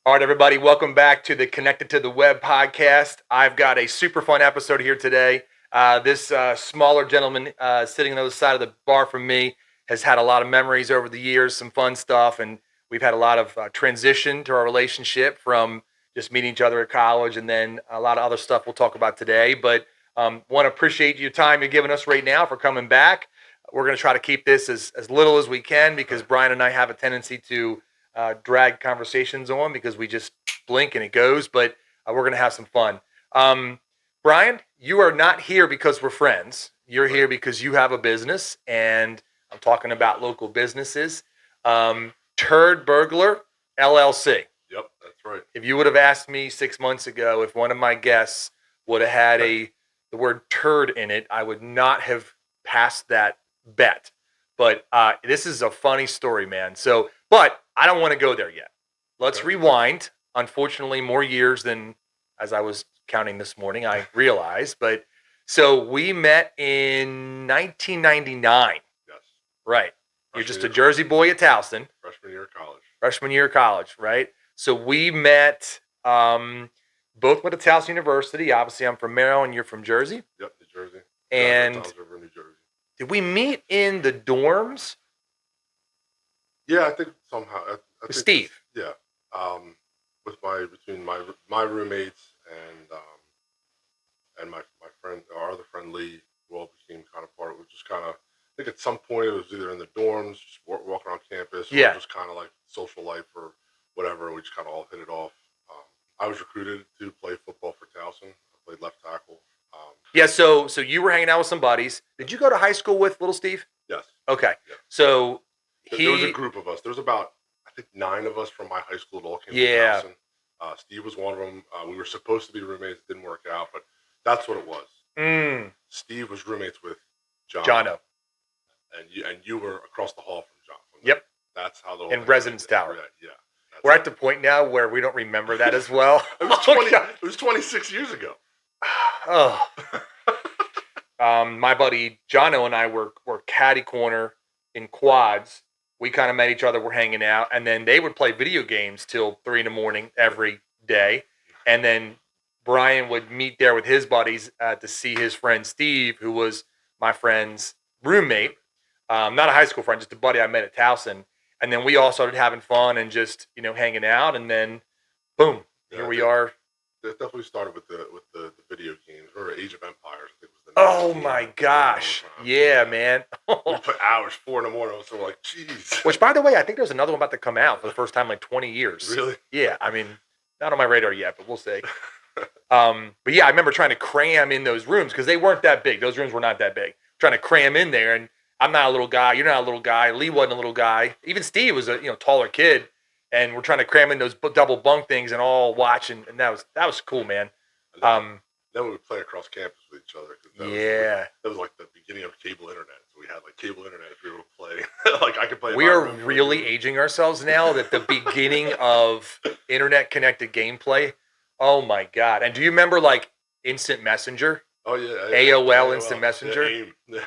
All right, everybody, welcome back to the Connected to the Webb podcast. I've got a super fun episode here today. This smaller gentleman sitting on the other side of the bar from me has had a lot of memories over the years, some fun stuff, and we've had a lot of transition to our relationship from just meeting each other at college and then a lot of other stuff we'll talk about today. But want to appreciate your time you're giving us right now for coming back. We're going to try to keep this as little as we can because Brian and I have a tendency to drag conversations on because we just blink and it goes, but we're going to have some fun. Brian, you are not here because we're friends. You're here because you have a business, and I'm talking about local businesses. Turd Burglar LLC. Yep, that's right. If you would have asked me 6 months ago if one of my guests would have had the word turd in it, I would not have passed that bet. But this is a funny story, man. But I don't want to go there yet. Let's rewind. Unfortunately, more years than as I was counting this morning, I realized. But so we met in 1999. Yes. Right. You're just a Jersey boy at Towson. Freshman year of college. Freshman year of college, right? So we met, both went to Towson University. Obviously, I'm from Maryland. You're from Jersey. Yep, New Jersey. And River, New Jersey. Did we meet in the dorms? Yeah, I think somehow. I think Steve. Yeah. With between my roommates and my friend, our other friend Lee, who all became kind of part of it. Was just kind of, I think at some point it was either in the dorms, just walking around campus, or just kind of like social life or whatever. We just kind of all hit it off. I was recruited to play football for Towson. I played left tackle. So you were hanging out with some buddies. Did you go to high school with little Steve? Yes. Okay. Yeah. So there was a group of us. There was about, I think, 9 of us from my high school that all came to Towson. Steve was one of them. We were supposed to be roommates. It didn't work out, but that's what it was. Steve was roommates with Jono. And you were across the hall from John. Yep. That's how the whole in Residence Tower. Yeah. We're at the point now where we don't remember that as well. It was 26 years ago. Oh. My buddy Jono and I were caddy corner in quads. We kind of met each other. We're hanging out, and then they would play video games till 3 a.m. every day. And then Brian would meet there with his buddies to see his friend Steve, who was my friend's roommate, not a high school friend, just a buddy I met at Towson. And then we all started having fun and just hanging out, and then boom, here we are. It definitely started with the video games. Or Age of Empires, I think was the name. Oh my gosh. Yeah, man. We put hours, 4 in the morning, so we're like, jeez. Which, by the way, I think there's another one about to come out for the first time in like 20 years. Really? Yeah, I mean, not on my radar yet, but we'll see. But yeah, I remember trying to cram in those rooms because they weren't that big. Those rooms were not that big. Trying to cram in there, and I'm not a little guy. You're not a little guy. Lee wasn't a little guy. Even Steve was a taller kid. And we're trying to cram in those double bunk things and all watch, and that was cool, man. Then we would play across campus with each other. That was like the beginning of cable internet. So we had like cable internet if we were to play. Like I could play. We are really aging ourselves now. That the beginning of internet connected gameplay. Oh my god! And do you remember like Instant Messenger? Oh yeah. AOL Instant Messenger. Yeah.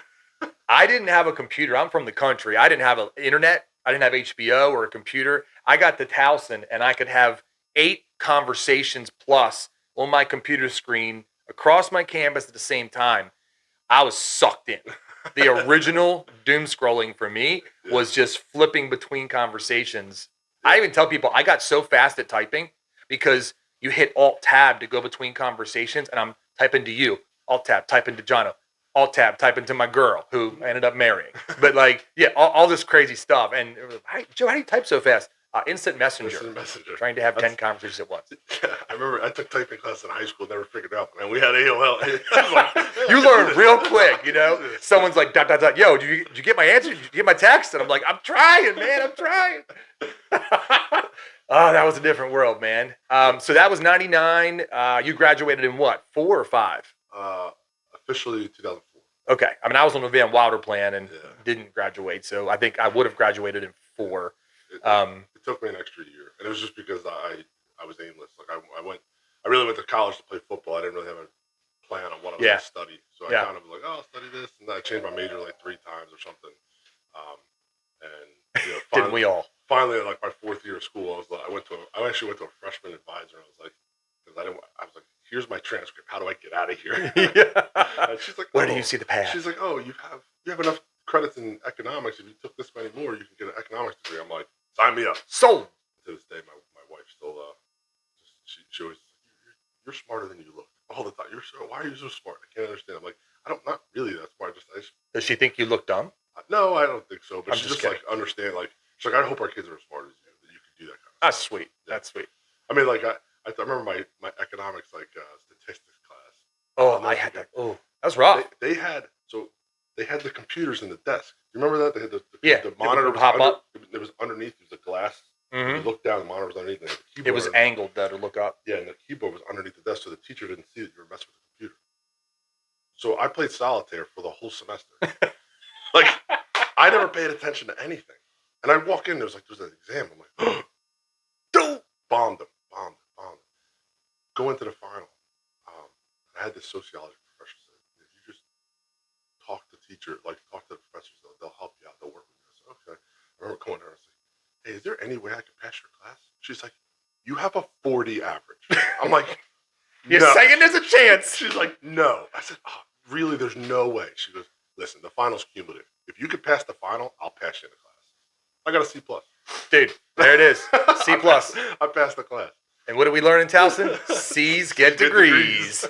I didn't have a computer. I'm from the country. I didn't have an internet. I didn't have HBO or a computer. I got to Towson, and I could have 8 conversations plus on my computer screen across my campus at the same time. I was sucked in. The original doom scrolling for me was just flipping between conversations. I even tell people I got so fast at typing because you hit Alt-Tab to go between conversations, and I'm typing to you. Alt-Tab, typing to Jono. Alt-Tab, typing to my girl, who I ended up marrying. But all this crazy stuff. And Joe, how do you type so fast? Instant Messenger. Trying to have 10 conversations at once. Yeah, I remember I took typing class in high school, never figured it out. Man, we had AOL. You learn real quick, Someone's like, ... Yo, did you get my answer? Did you get my text? And I'm like, I'm trying, man. I'm trying. Oh, that was a different world, man. So that was 99. You graduated in what, 4 or 5? Officially 2004. Okay. I mean, I was on the Van Wilder plan and didn't graduate. So I think I would have graduated in 4. It took me an extra year, and it was just because I was aimless. Like I really went to college to play football. I didn't really have a plan on what I was going to study, so I kind of was like, oh, I'll study this, and then I changed my major like 3 times or something. And didn't we all? Finally, like my 4th year of school, I went actually went to a freshman advisor. And I was like, here's my transcript. How do I get out of here? Yeah. And she's like, Where do you see the path? She's like, oh, you have enough credits in economics. If you took this many more, you can get an economics degree. I'm like, sign me up. Sold. To this day, my wife still, she always, you're smarter than you look all the time. Why are you so smart? I can't understand. I'm like, not really that smart. Does she think you look dumb? No, I don't think so. But I'm she just like understand. Like, she's like, I hope our kids are as smart as you. That you can do that kind of That's stuff. sweet. Yeah. That's sweet. I mean, like, I remember my economics, like, statistics class. Oh, I had that. Oh, that was rough. They had the computers in the desk. You remember that? They had the It monitor would pop up. It was underneath. It was a glass. Mm-hmm. You look down, the monitor was underneath. And the It was angled though to look up. Yeah, and the keyboard was underneath the desk, so the teacher didn't see that you were messing with the computer. So I played solitaire for the whole semester. Like, I never paid attention to anything. And I walk in, there's an exam. I'm like, don't bombed them. Go into the final. I had this sociology professor say, if you just talk to the professors, they'll help you out. They'll work with you. I said, okay. I remember going there and I said, hey, is there any way I could pass your class? She's like, you have a 40 average. I'm like, you're saying there's a chance. She's like, no. I said, oh, really? There's no way. She goes, listen, the final's cumulative. If you could pass the final, I'll pass you in the class. I got a C+. Dude, there it is. C+. I passed the class. And what did we learn in Towson? C's get degrees.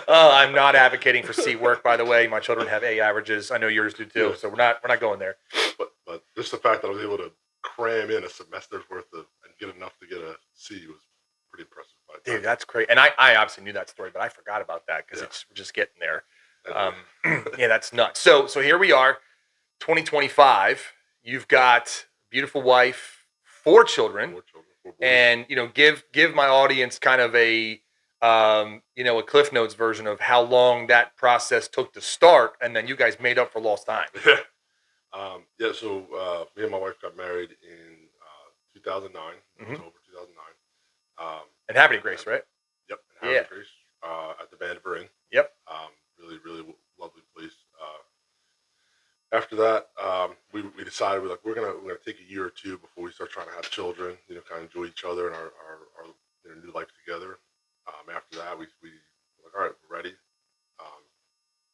Oh, I'm not advocating for C work, by the way. My children have A averages. I know yours do too. Yeah. So we're not going there. But just the fact that I was able to cram in a semester's worth of and get enough to get a C was pretty impressive. Dude, that's great. And I obviously knew that story, but I forgot about that because we're just getting there. Yeah, that's nuts. So here we are, 2025. You've got beautiful wife, 4 children. 4 boys. And give my audience kind of a a Cliff Notes version of how long that process took to start, and then you guys made up for lost time. So me and my wife got married in 2009, October 2009. And Happy Grace, right? Yep. Happy Grace at the Band of Inn. Yep. Really, really lovely place. After that, we decided we're gonna take a year or two before we start trying to have children. Kind of enjoy each other and our new life together. After that, we were like, all right, we're ready.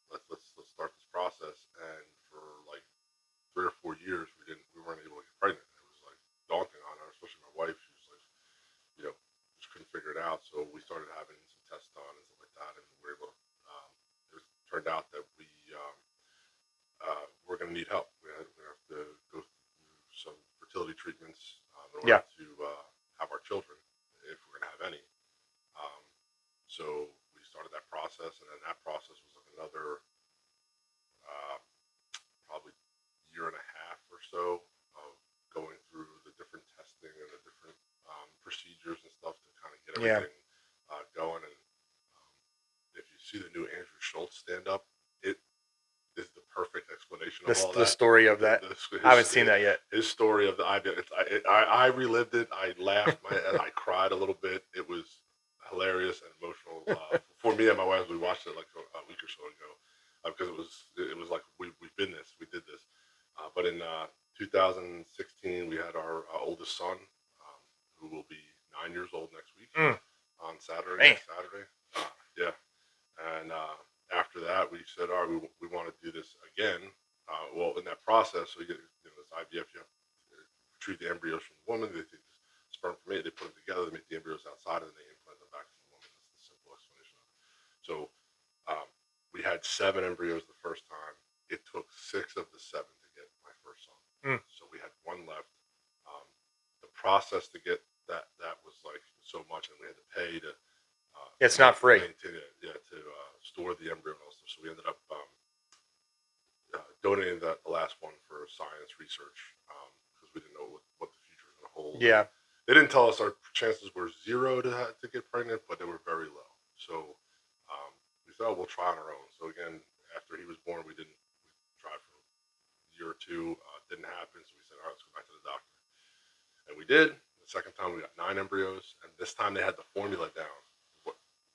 Let's start this process. And for like 3 or 4 years, we weren't able to get pregnant. It was like daunting on her, especially my wife. She was like, just couldn't figure it out. So we started having some tests done and stuff like that, and we were able to. It turned out that we're going to need help. We're going to have to go through some fertility treatments in order to have our children, if we're going to have any. So we started that process, and then that process was like another probably year and a half or so of going through the different testing and the different procedures and stuff to kind of get everything going. And if you see the new Andrew Schultz stand up, it is the perfect explanation of all that. The story of that. I haven't seen that yet. His story of the IVF. I relived it. I laughed. I cried a little bit. It was hilarious and emotional for me and my wife. We watched it like a week or so ago because it was like we did this. But in 2016, we had our oldest son, who will be 9 years old next week on Saturday. And after that, we said, all right, we want to do this again. In that process, so you get this IVF, you have to retrieve the embryos from the woman. They take this sperm from it, they put them together, they make the embryos outside, and they implant them back to the woman. That's the simple explanation of it. So we had 7 embryos the first time. It took 6 of the 7 to get my first son. So we had 1 left. The process to get that was like so much, and we had to pay to. It's not free. To store the embryo and all stuff. So we ended up donating the last one for science research because we didn't know what the future was going to hold. Yeah. They didn't tell us our chances were 0 to get pregnant, but they were very low. So we thought we'll try on our own. So again, after he was born, we tried for a year or 2. Didn't happen. So we said, all right, let's go back to the doctor. And we did. The second time we got 9 embryos, and this time they had the formula down.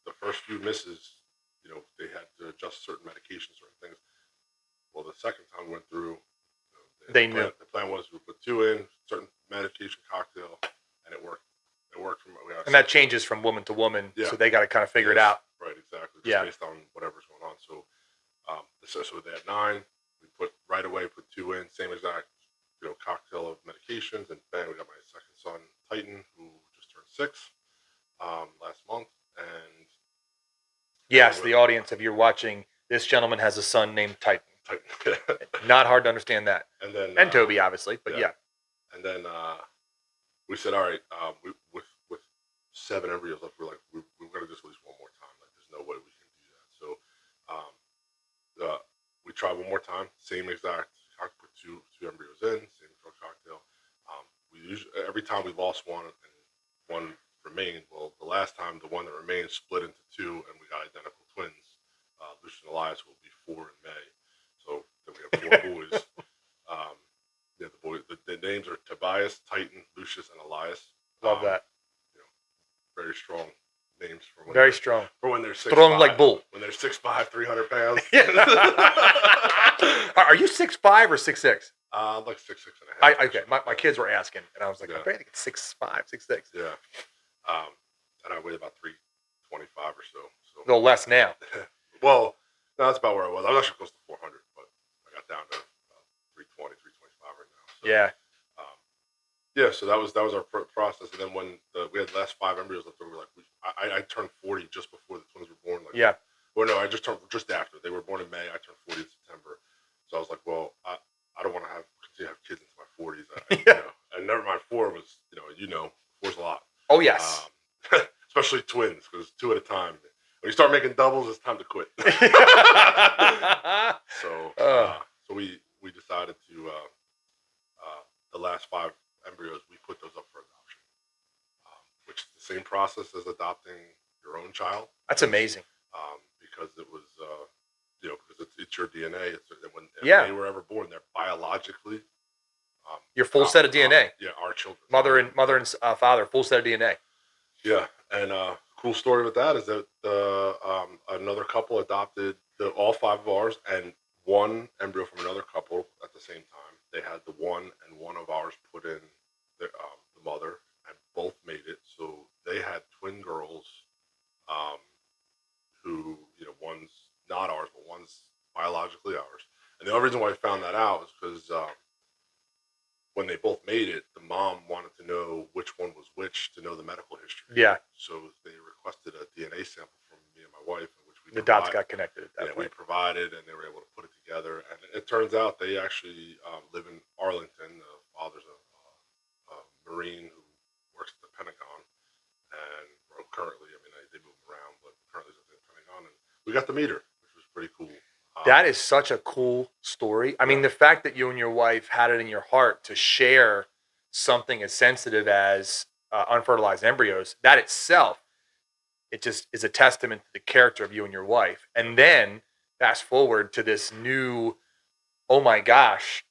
The first few misses, they had to adjust certain medications, certain things. Well, the second time we went through, the plan was we put 2 in, certain medication cocktail, exact. And that changes from woman to woman, so they got to kind of figure it out. Right, exactly. Just based on whatever's going on. So, so they had 9. We put 2 in, same exact, cocktail of medications, and bang, we got my second son, Titan, who just turned 6 last month, and yes, the audience, if you're watching, this gentleman has a son named Titan. Not hard to understand that. And Toby, obviously, but yeah. And then we said, all right, with 7 embryos left, we're like, we're going to just release one more time. Like, there's no way we can do that. So we tried one more time, same exact. I put two embryos in, same drug cocktail. We usually, every time we lost one and one remained. Well, the last time, the one that remained split into 2, and we got identical twins. Lucius and Elias will be 4 in May. So then we have 4 boys. The names are Tobias, Titan, Lucius, and Elias. Love that. Very strong names for when strong. For when they're 6'5", strong like bull. When they're 6'5", 300 pounds. Are you 6'5" or 6'6"? I'm like 6'6.5". Okay, my kids were asking, and I was like, I bet it's 6'5", 6'6". Yeah. And I weigh about 325 or so. A little less now. Well, no, that's about where I was. I was actually close to 400, but I got down to 320, 325 right now. So, yeah. So that was our process. And then when we had the last 5 embryos left, we were like, I turned 40 just before the twins were born. Like, yeah. Well, no, I just turned just after. They were born in May. I turned 40 in September. So I was like, well, I don't want to continue to have kids into my 40s. And never mind, 4 was, 4's a lot. Oh, yes. Especially twins, because 2 at a time. When you start making doubles, it's time to quit. So we decided to the last 5 embryos, we put those up for adoption, which is the same process as adopting your own child. That's amazing. Because it was, because it's your DNA. If they were ever born, they're biologically your full set of DNA. Our children. Mother and father, full set of DNA. Yeah, and cool story with that is that another couple adopted all 5 of ours and 1 embryo from another couple at the same time. They had the 1 and 1 of ours put in the mother, and both made it. So they had twin girls, who one's not ours, but one's biologically ours. And the only reason why I found that out is because when they both made it, the mom wanted to know which one was which to know the medical history. Yeah. So they requested a DNA sample from me and my wife, which we the dots got connected at that point. We provided, and they were able to put it together. And it turns out they actually live in Arlington. The father's a Marine who works at the Pentagon, and currently, they move around, but currently at the Pentagon, and we got to meet her, which was pretty cool. That is such a cool story. I mean, the fact that you and your wife had it in your heart to share something as sensitive as unfertilized embryos, that itself, it just is a testament to the character of you and your wife. And then fast forward to this new, oh my gosh,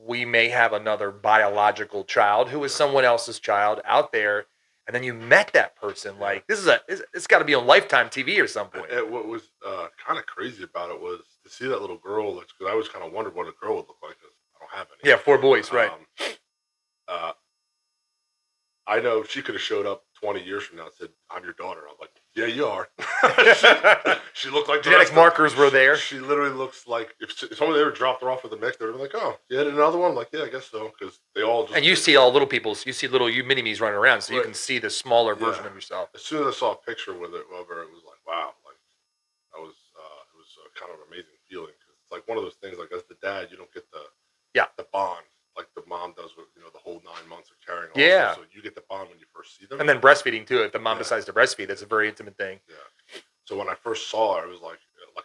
we may have another biological child who is someone else's child out there. And then you met that person. Like, it's got to be on Lifetime TV or something. What was kind of crazy about it was to see that little girl. Because I always kind of wondered what a girl would look like, because I don't have any. Yeah, 4 boys, right. I know she could have showed up 20 years from now and said, I'm your daughter. I'm like, yeah, you are. She looked like genetic markers were there. She literally looks like if someone ever dropped her off with a mix, they would be like, oh, you had another one? I'm like, yeah, I guess so. Because they all just. And you see all little people's, you see little mini-me's running around, so you can see the smaller version of yourself. As soon as I saw a picture with it of her, it was like, wow. Like, it was kind of an amazing feeling. Because it's like one of those things, like as the dad, you don't get the bond like the mom does with, the whole 9 months of carrying. Yeah. So you get the bond when you first see them. And then breastfeeding too. If the mom decides to breastfeed, that's a very intimate thing. Yeah. So when I first saw her, it was like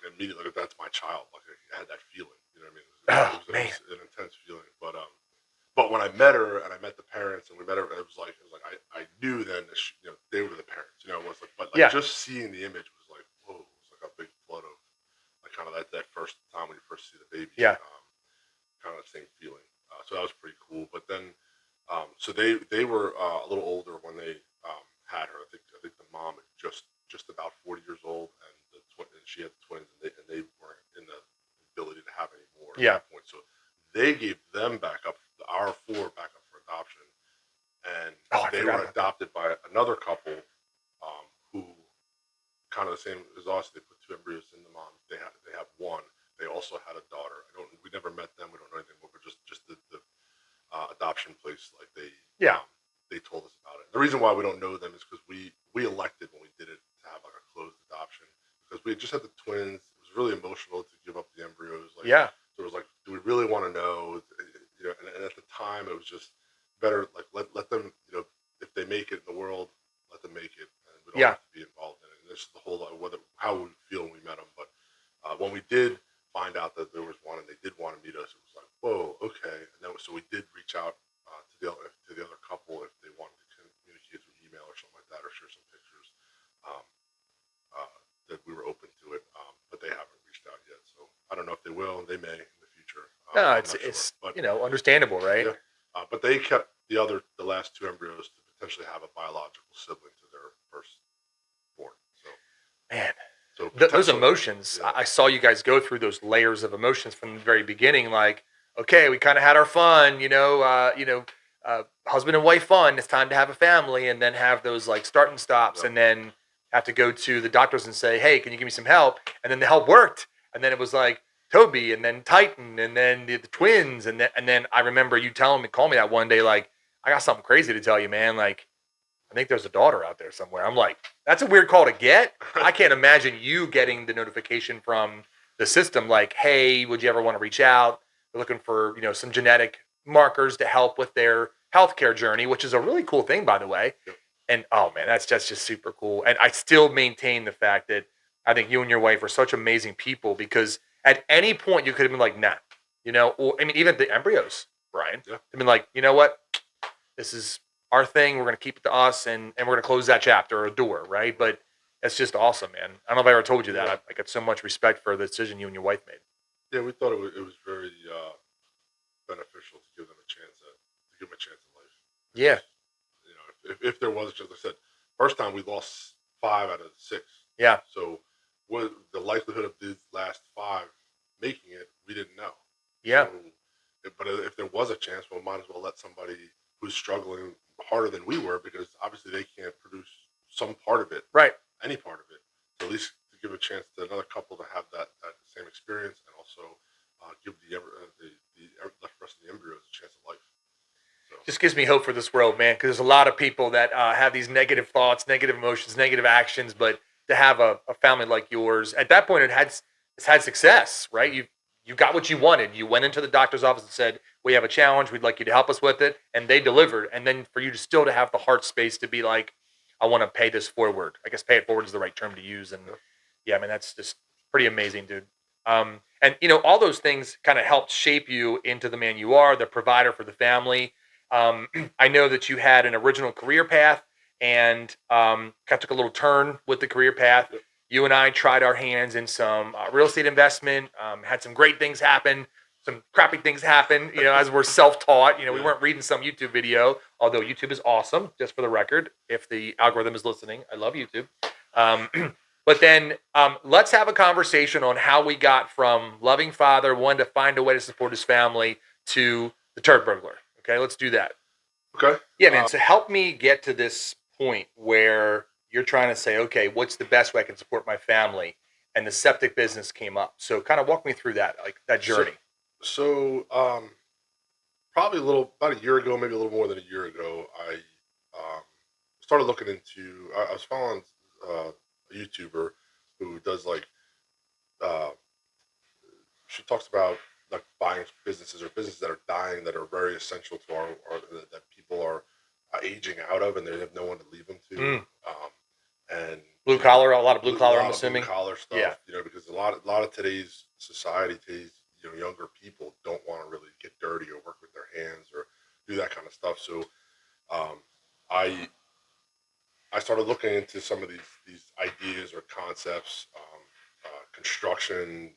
immediately, like, that's my child. Like I had that feeling. You know what I mean? It was an intense feeling. But when I met her and I met the parents and we met her, it was like I knew then that they were the parents. It was like, just seeing the image was like, whoa, it was like a big flood of like kind of that first time when you first see the baby. Yeah. Kind of the same feeling. So that was pretty cool. But then, so they were a little older when they had her. I think the mom was just about 40 years old, and she had the twins, and they weren't in the ability to have any more at that point. So they gave them back up, our 4 back up for adoption, and they were adopted by another couple who kind of the same as us. They put 2 embryos in the mom. They have one. They also had a daughter. We never met them. We don't know anything, but just the adoption place. Like they told us about it. The reason why we don't know them is because we elected when we did it to have like a closed adoption because we had just had the twins. It was really emotional to give up the embryos. Like, so it was like, do we really want to know? You know, and at the time it was just better like let them, you know, if they make it in the world, let them make it, and we don't have to be involved in it. And this is the whole how we feel when we met them. But when we did find out that there was one and they did want to meet us, it was like, whoa, okay. And then so we did reach out to the other couple if they wanted to communicate through email or something like that, or share some pictures. That we were open to it, but they haven't reached out yet. So I don't know if they will. They may in the future. No, it's but, you know, understandable, right? Yeah. But they kept the last 2 embryos to potentially have a biological sibling to their first born. So man. So those emotions, I saw you guys go through those layers of emotions from the very beginning. Like, okay, we kind of had our fun, husband and wife fun. It's time to have a family, and then have those like start and stops, and then have to go to the doctors and say, hey, can you give me some help? And then the help worked, and then it was like Toby, and then Titan, and then the twins, and then I remember you call me that one day, like, I got something crazy to tell you, man. Like, I think there's a daughter out there somewhere. I'm like, that's a weird call to get. I can't imagine you getting the notification from the system like, hey, would you ever want to reach out? They're looking for, some genetic markers to help with their healthcare journey, which is a really cool thing, by the way. And oh man, that's just super cool. And I still maintain the fact that I think you and your wife are such amazing people because at any point you could have been like, nah, or I mean, even the embryos, Brian. Yeah. I mean, like, you know what? This is our thing. We're going to keep it to us, and we're going to close that chapter or door, right? But it's just awesome, man. I don't know if I ever told you that. I got so much respect for the decision you and your wife made. Yeah, we thought it was very beneficial to give them a chance in life. Yeah. If there was, just like I said, first time we lost 5 out of 6. Yeah. So what the likelihood of these last 5 making it, we didn't know. Yeah. So, but if there was a chance, we might as well let somebody who's struggling harder than we were, because obviously they can't produce some part of it, right? Any part of it. So at least to give a chance to another couple to have that same experience, and also give the rest of the embryos a chance of life. Just gives me hope for this world, man, because there's a lot of people that have these negative thoughts, negative emotions, negative actions, but to have a family like yours, at that point, it's had success, right? You got what you wanted. You went into the doctor's office and said, we have a challenge. We'd like you to help us with it. And they delivered. And then for you to have the heart space to be like, I want to pay this forward. I guess pay it forward is the right term to use. And yeah, I mean, that's just pretty amazing, dude. And, all those things kind of helped shape you into the man you are, the provider for the family. I know that you had an original career path and kind of took a little turn with the career path. Yep. You and I tried our hands in some real estate investment, had some great things happen, some crappy things happen, as we're self-taught. We weren't reading some YouTube video, although YouTube is awesome, just for the record. If the algorithm is listening, I love YouTube. But then let's have a conversation on how we got from loving father, wanting to find a way to support his family, to the Turd Burglar. Okay, let's do that. Okay. Yeah, man. So help me get to this point where you're trying to say, okay, what's the best way I can support my family? And the septic business came up. So kind of walk me through that, like that journey. So probably about a year ago, maybe a little more than a year ago, I started looking into, I was following a YouTuber who does she talks about like buying businesses or businesses that are dying, that are very essential to our that people are aging out of, and they have no one to leave them to. And blue collar, a lot of blue collar, I'm assuming. Blue collar stuff, because a lot of today's society, younger people don't want to really get dirty or work with their hands or do that kind of stuff. So, I started looking into some of these ideas or concepts, construction,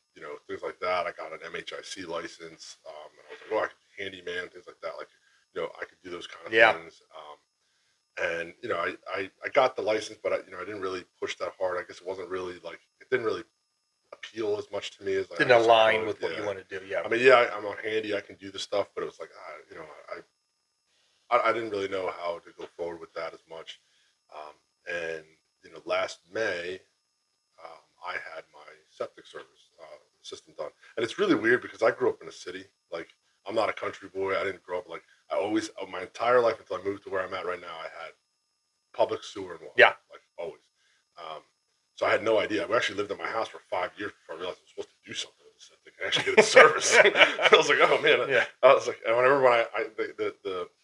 things like that. I got an MHIC license, and I was like, I could be handyman, things like that. Like, I could do those kind of things. And I got the license, but I didn't really push that hard. I guess it wasn't really it didn't really appeal as much to me as didn't align with what you want to do. Yeah. I mean, I'm on handy. I can do the stuff, but it was like, I didn't really know how to go forward with that as much. And last May, I had my septic service system done, and it's really weird because I grew up in a city. Like, I'm not a country boy. I didn't grow up like I always my entire life until I moved to where I'm at right now. I had public sewer and water, Yeah. like always. Um, so I had no idea. We actually lived in my house for 5 years before I realized I was supposed to do something with the septic and actually get it serviced. I was like, oh man. Yeah. I was like, and I remember when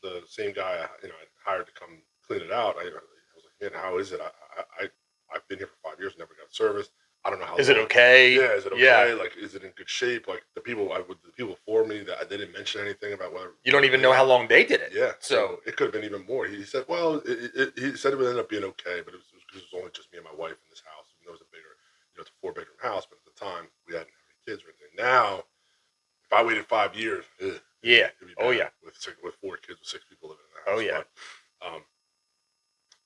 the same guy I hired to come clean it out. I was like, man, how is it? I've been here for 5 years, never got serviced. I don't know how. Is it okay? Yeah, is it okay? Yeah. Like, is it in good shape? Like the people for me that they didn't mention anything about whether You don't even know how long they did it. Yeah, So it could have been even more. He said, well, he said it would end up being okay, but it was only just me and my wife in this house. Even though it was a bigger, it's a 4-bedroom house, but at the time we hadn't had any kids or anything. Now, if I waited 5 years, yeah, it'd be oh bad yeah, with 4 kids with 6 people living in the house. oh yeah.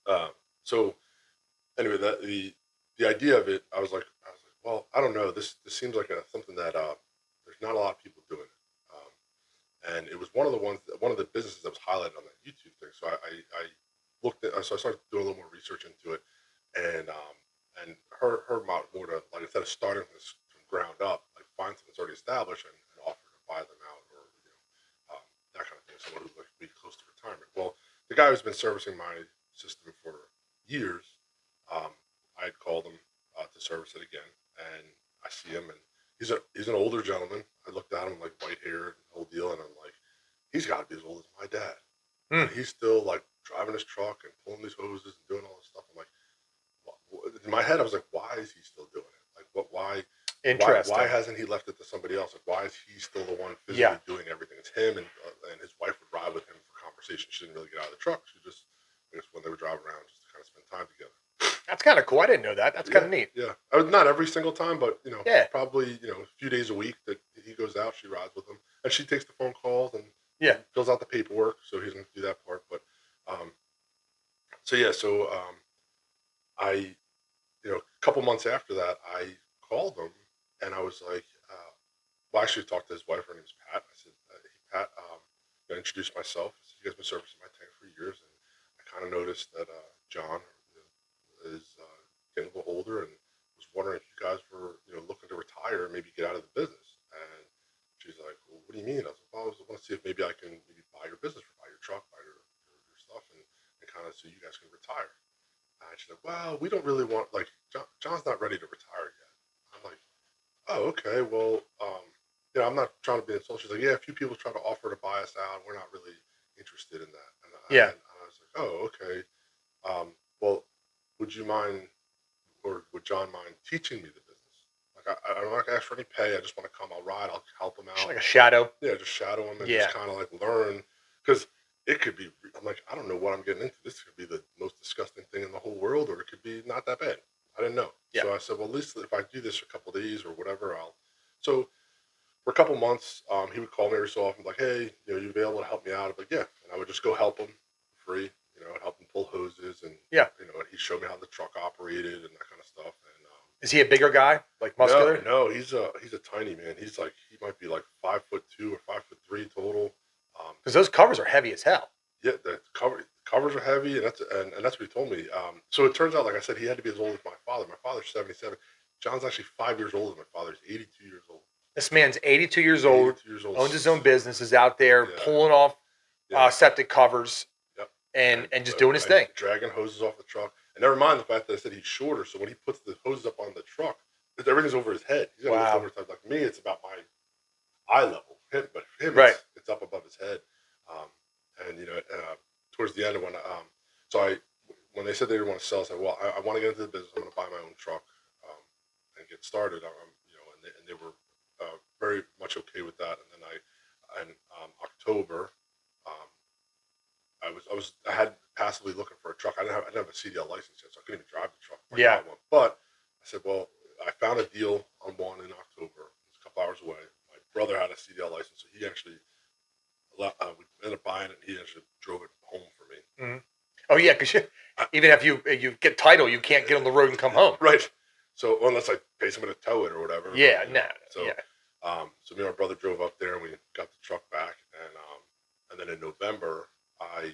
But, so anyway, the idea of it, I was like, well, I don't know. This seems like something that there's not a lot of people doing it. And it was one of the businesses that was highlighted on that YouTube thing. So I looked at, so I started doing a little more research into it, and her more to, like, instead of starting from ground up, like, find something that's already established and offer to buy them out, or that kind of thing. Someone who's like be close to retirement. Well, the guy who's been servicing my system for years, I had called him to service it again, and I see him, and he's an older gentleman. I looked at him, like, white hair, whole deal, and I'm like, he's got to be as old as my dad. And he's still, like, driving his truck and pulling these hoses and doing all this stuff. I'm like, in my head, I was like, why is he still doing it? Like, Interesting. why hasn't he left it to somebody else? Like, why is he still the one physically doing everything? It's him, and his wife would ride with him for conversation. She didn't really get out of the truck. She just, I guess, when they would drive around, just to kind of spend time together. That's kind of cool. I didn't know that. That's kind of neat. Yeah, not every single time, but probably a few days a week that he goes out, she rides with him, and she takes the phone calls and fills out the paperwork. So he doesn't do that part, but I a couple months after that, I called him and I was like, well, I actually talked to his wife. Her name's Pat. I said, hey, Pat, I introduced myself. I said, you guys been servicing my tank for years, and I kind of noticed that John is getting a little older, and was wondering if you guys were looking to retire and maybe get out of the business. And she's like, well, what do you mean? I was like, well, I want to see if maybe I can maybe buy your business, or buy your truck, buy your stuff, and kind of so you guys can retire. And she's like, well, we don't really want, like, John's not ready to retire yet. I'm like, oh, okay, well, I'm not trying to be insulting. She's like, yeah, a few people try to offer to buy us out. We're not really interested in that. And I was like, oh, okay. Well, would you mind, or would John mind teaching me the business? Like, I'm not gonna ask for any pay. I just want to come. I'll ride. I'll help him out. Just like a shadow. Yeah, just shadow him and just kind of like learn, because it could be. I'm like, I don't know what I'm getting into. This could be the most disgusting thing in the whole world, or it could be not that bad. I didn't know. Yeah. So I said, well, at least if I do this for a couple of days or whatever, I'll. So for a couple months, he would call me every so often, like, hey, you available to help me out? I'm like, yeah, and I would just go help him for free. I'd help him pull hoses, and and he'd show me how the truck operated and that kind of stuff. And is he a bigger guy, like muscular? No, he's a tiny man. He might be like 5'2" or 5'3" total. Because those covers are heavy as hell. Yeah, the covers are heavy, and that's what he told me. So it turns out, like I said, he had to be as old as my father. My father's 77. John's actually 5 years older than my father. He's 82 years old. This man's 82 years old, 82 years old, owns his own business, is out there pulling off septic covers, and just doing his thing. Dragging hoses off the truck. And never mind the fact that I said he's shorter, so when he puts the hoses up on the truck, everything's over his head. He's got to lift over. Like me, it's about my eye level. But for him, it's up above his head. Towards the end of when they said they didn't want to sell, I said, well, I want to get into the business. I'm going to buy my own truck and get started. And they were very much okay with that. And then October, I had passively looking for a truck. I didn't have a CDL license yet, so I couldn't even drive the truck. One. But I said, well, I found a deal on one in October. It's a couple hours away. My brother had a CDL license, so he actually we ended up buying it. And he actually drove it home for me. Mm-hmm. Oh yeah, because even if you get title, you can't get on the road and come home. Right. So unless I pay someone to tow it or whatever. Yeah, So me and my brother drove up there, and we got the truck back, and then in November, I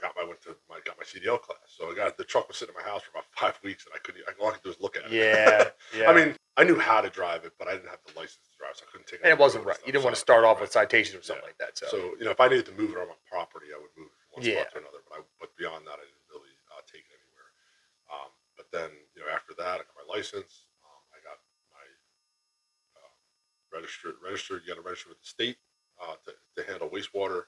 got my CDL class. So the truck was sitting in my house for about 5 weeks, and all I could do was look at it. Yeah, yeah. I mean, I knew how to drive it, but I didn't have the license to drive, so I couldn't take it. And it wasn't right. You didn't want to start off with citations or something like that. So if I needed to move it on my property, I would move it from one spot to another. But beyond that, I didn't really take it anywhere. But then after that, I got my license. I got my registered. You got to register with the state to handle wastewater,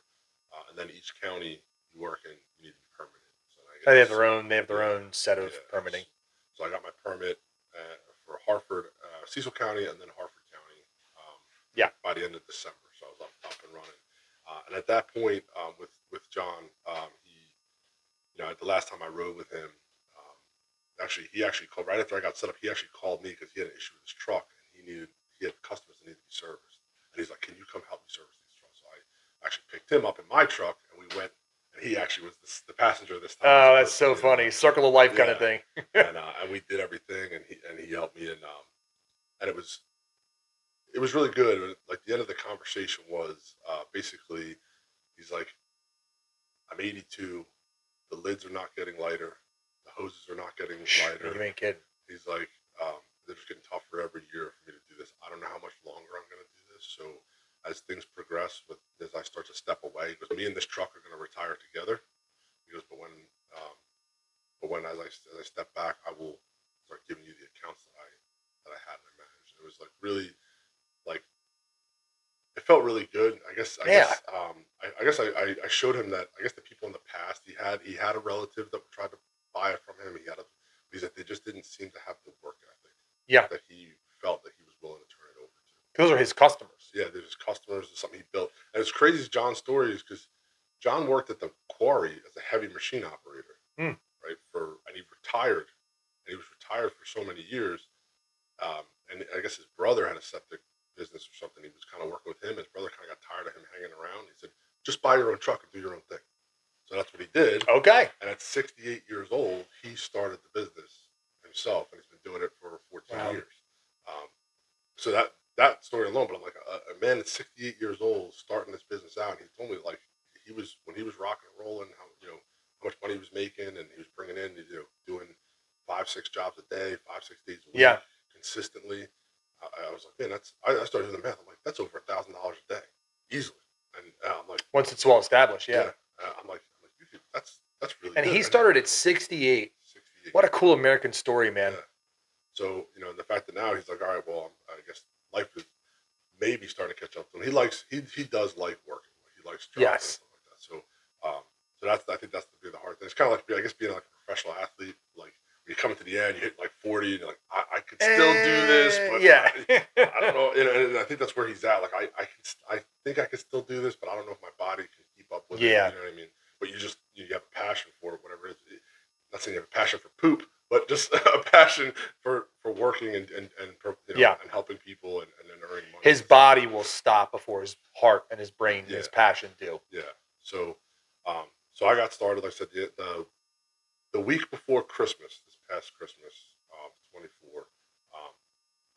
and then each county you work in, you need to be permitted. So they have their own. They have their own set of permitting. So I got my permit for Hartford, Cecil County, and then Hartford County. By the end of December, so I was up and running. And at that point, with John, the last time I rode with him, he actually called right after I got set up. He actually called me because he had an issue with his truck, and he had customers that needed to be serviced. And he's like, "Can you come help me service these trucks?" So I actually picked him up in my truck, and we went. And he actually was the passenger this time. Oh, that's so funny! Circle of life kind of thing. and we did everything, and he helped me, and it was really good. Like the end of the conversation was basically, he's like, "I'm 82. The lids are not getting lighter. The hoses are not getting lighter." You ain't kidding. He's like, "They're just getting tougher every year for me to do this. I don't know how much longer I'm going to do this. So as things progress, as I start to step away, because me and this truck are going to retire together." He goes, but when as I step back, I will start giving you the accounts that I had and I managed." It was like really, like, it felt really good. I guess I showed him that I guess the people in the past he had a relative that tried to buy it from him. He said they just didn't seem to have the work ethic. Yeah. That he felt that he was willing to turn it over to. Those are his customers. Yeah, there's his customers. There's something he built, and it's crazy as John's story is because John worked at the quarry as a heavy machine operator, right? And he retired, and he was retired for so many years. And I guess his brother had a septic business or something. He was kind of working with him. His brother kind of got tired of him hanging around. He said, "Just buy your own truck and do your own thing." So that's what he did. Okay. And at 68 years old, he started the business himself, and he's been doing it for 14 years. So that story alone, but I'm like, a man that's 68 years old starting this business out, and he told me like when he was rocking and rolling, how much money he was making, and he was bringing in, doing 5-6 jobs a day, 5-6 days a week, consistently. I was like, man, I started doing the math. I'm like, that's over $1,000 a day, easily. And I'm like, once it's well established, yeah. I'm like, that's really. And good. he started at 68. 68. What a cool American story, man. Yeah. So the fact that now he's like, all right, well, I guess life is maybe starting to catch up to him. He does like working. He likes driving and stuff like that. So I think that's the hard thing. It's kind of like I guess being like a professional athlete. Like when you come to the end, you hit like 40, and you're like, I could still do this, but I don't know. And I think that's where he's at. Like I think I could still do this, but I don't know if my body can keep up with it. You know what I mean? But you have a passion for it, whatever it is. Not saying you have a passion for poop, but just a passion for working and helping people and earning money. His body will stop before his heart and his brain and his passion do. Yeah. So I got started. Like I said, the week before Christmas, this past Christmas, 24,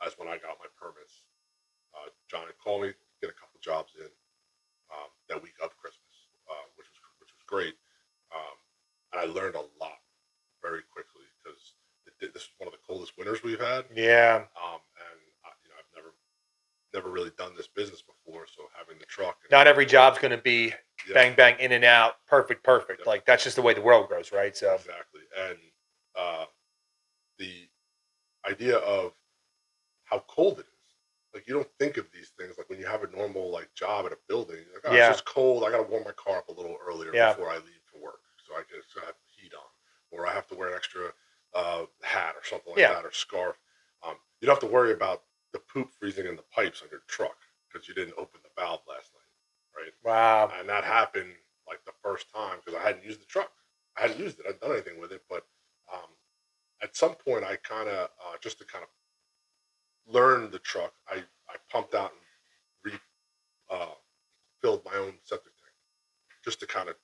that's when I got my permits. John had called me, get a couple jobs in that week of Christmas, which was great. And I learned a lot very quickly because this was one of the coldest winters we've had. Yeah. And I've never really done this business before, so having the truck. Not every job's going to be bang bang in and out, perfect. Yeah. Like that's just the way the world goes, right? So exactly. And the idea of how cold it is, like you don't think of these things like when you have a normal like job at a building. Like, oh, it's just cold. I got to warm my car up a little earlier before I leave for work, so I can have heat on. Or I have to wear an extra hat or something like that, or scarf. You don't have to worry about the poop freezing in the pipes on your truck because you didn't open the valve last night, right? Wow. And that happened like the first time because I hadn't used the truck. I hadn't used it. I hadn't done anything with it. But at some point, I kind of, just to kind of learn the truck, I pumped out and filled my own septic tank just to kind of,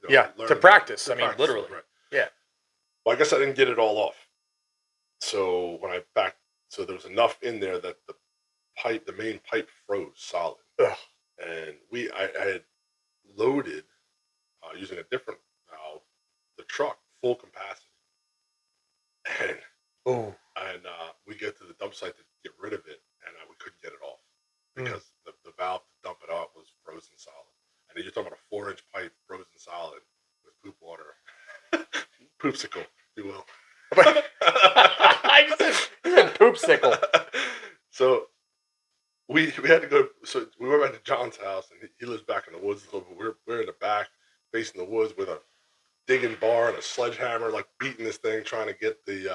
learn to practice. Literally. Right. Yeah. Well, I guess I didn't get it all off. So so there was enough in there that the main pipe froze solid. Ugh. And I had loaded using a different valve, the truck full capacity, and Oh, we get to the dump site to get rid of it, and we couldn't get it off because the valve to dump it out was frozen solid. And you're talking about a 4-inch pipe frozen solid with poop water, poopsicle, if you will. I said poopsicle. So we had to go. So we went back to John's house, and he lives back in the woods a little bit. We're in the back, facing the woods, with a digging bar and a sledgehammer, like beating this thing, trying to get the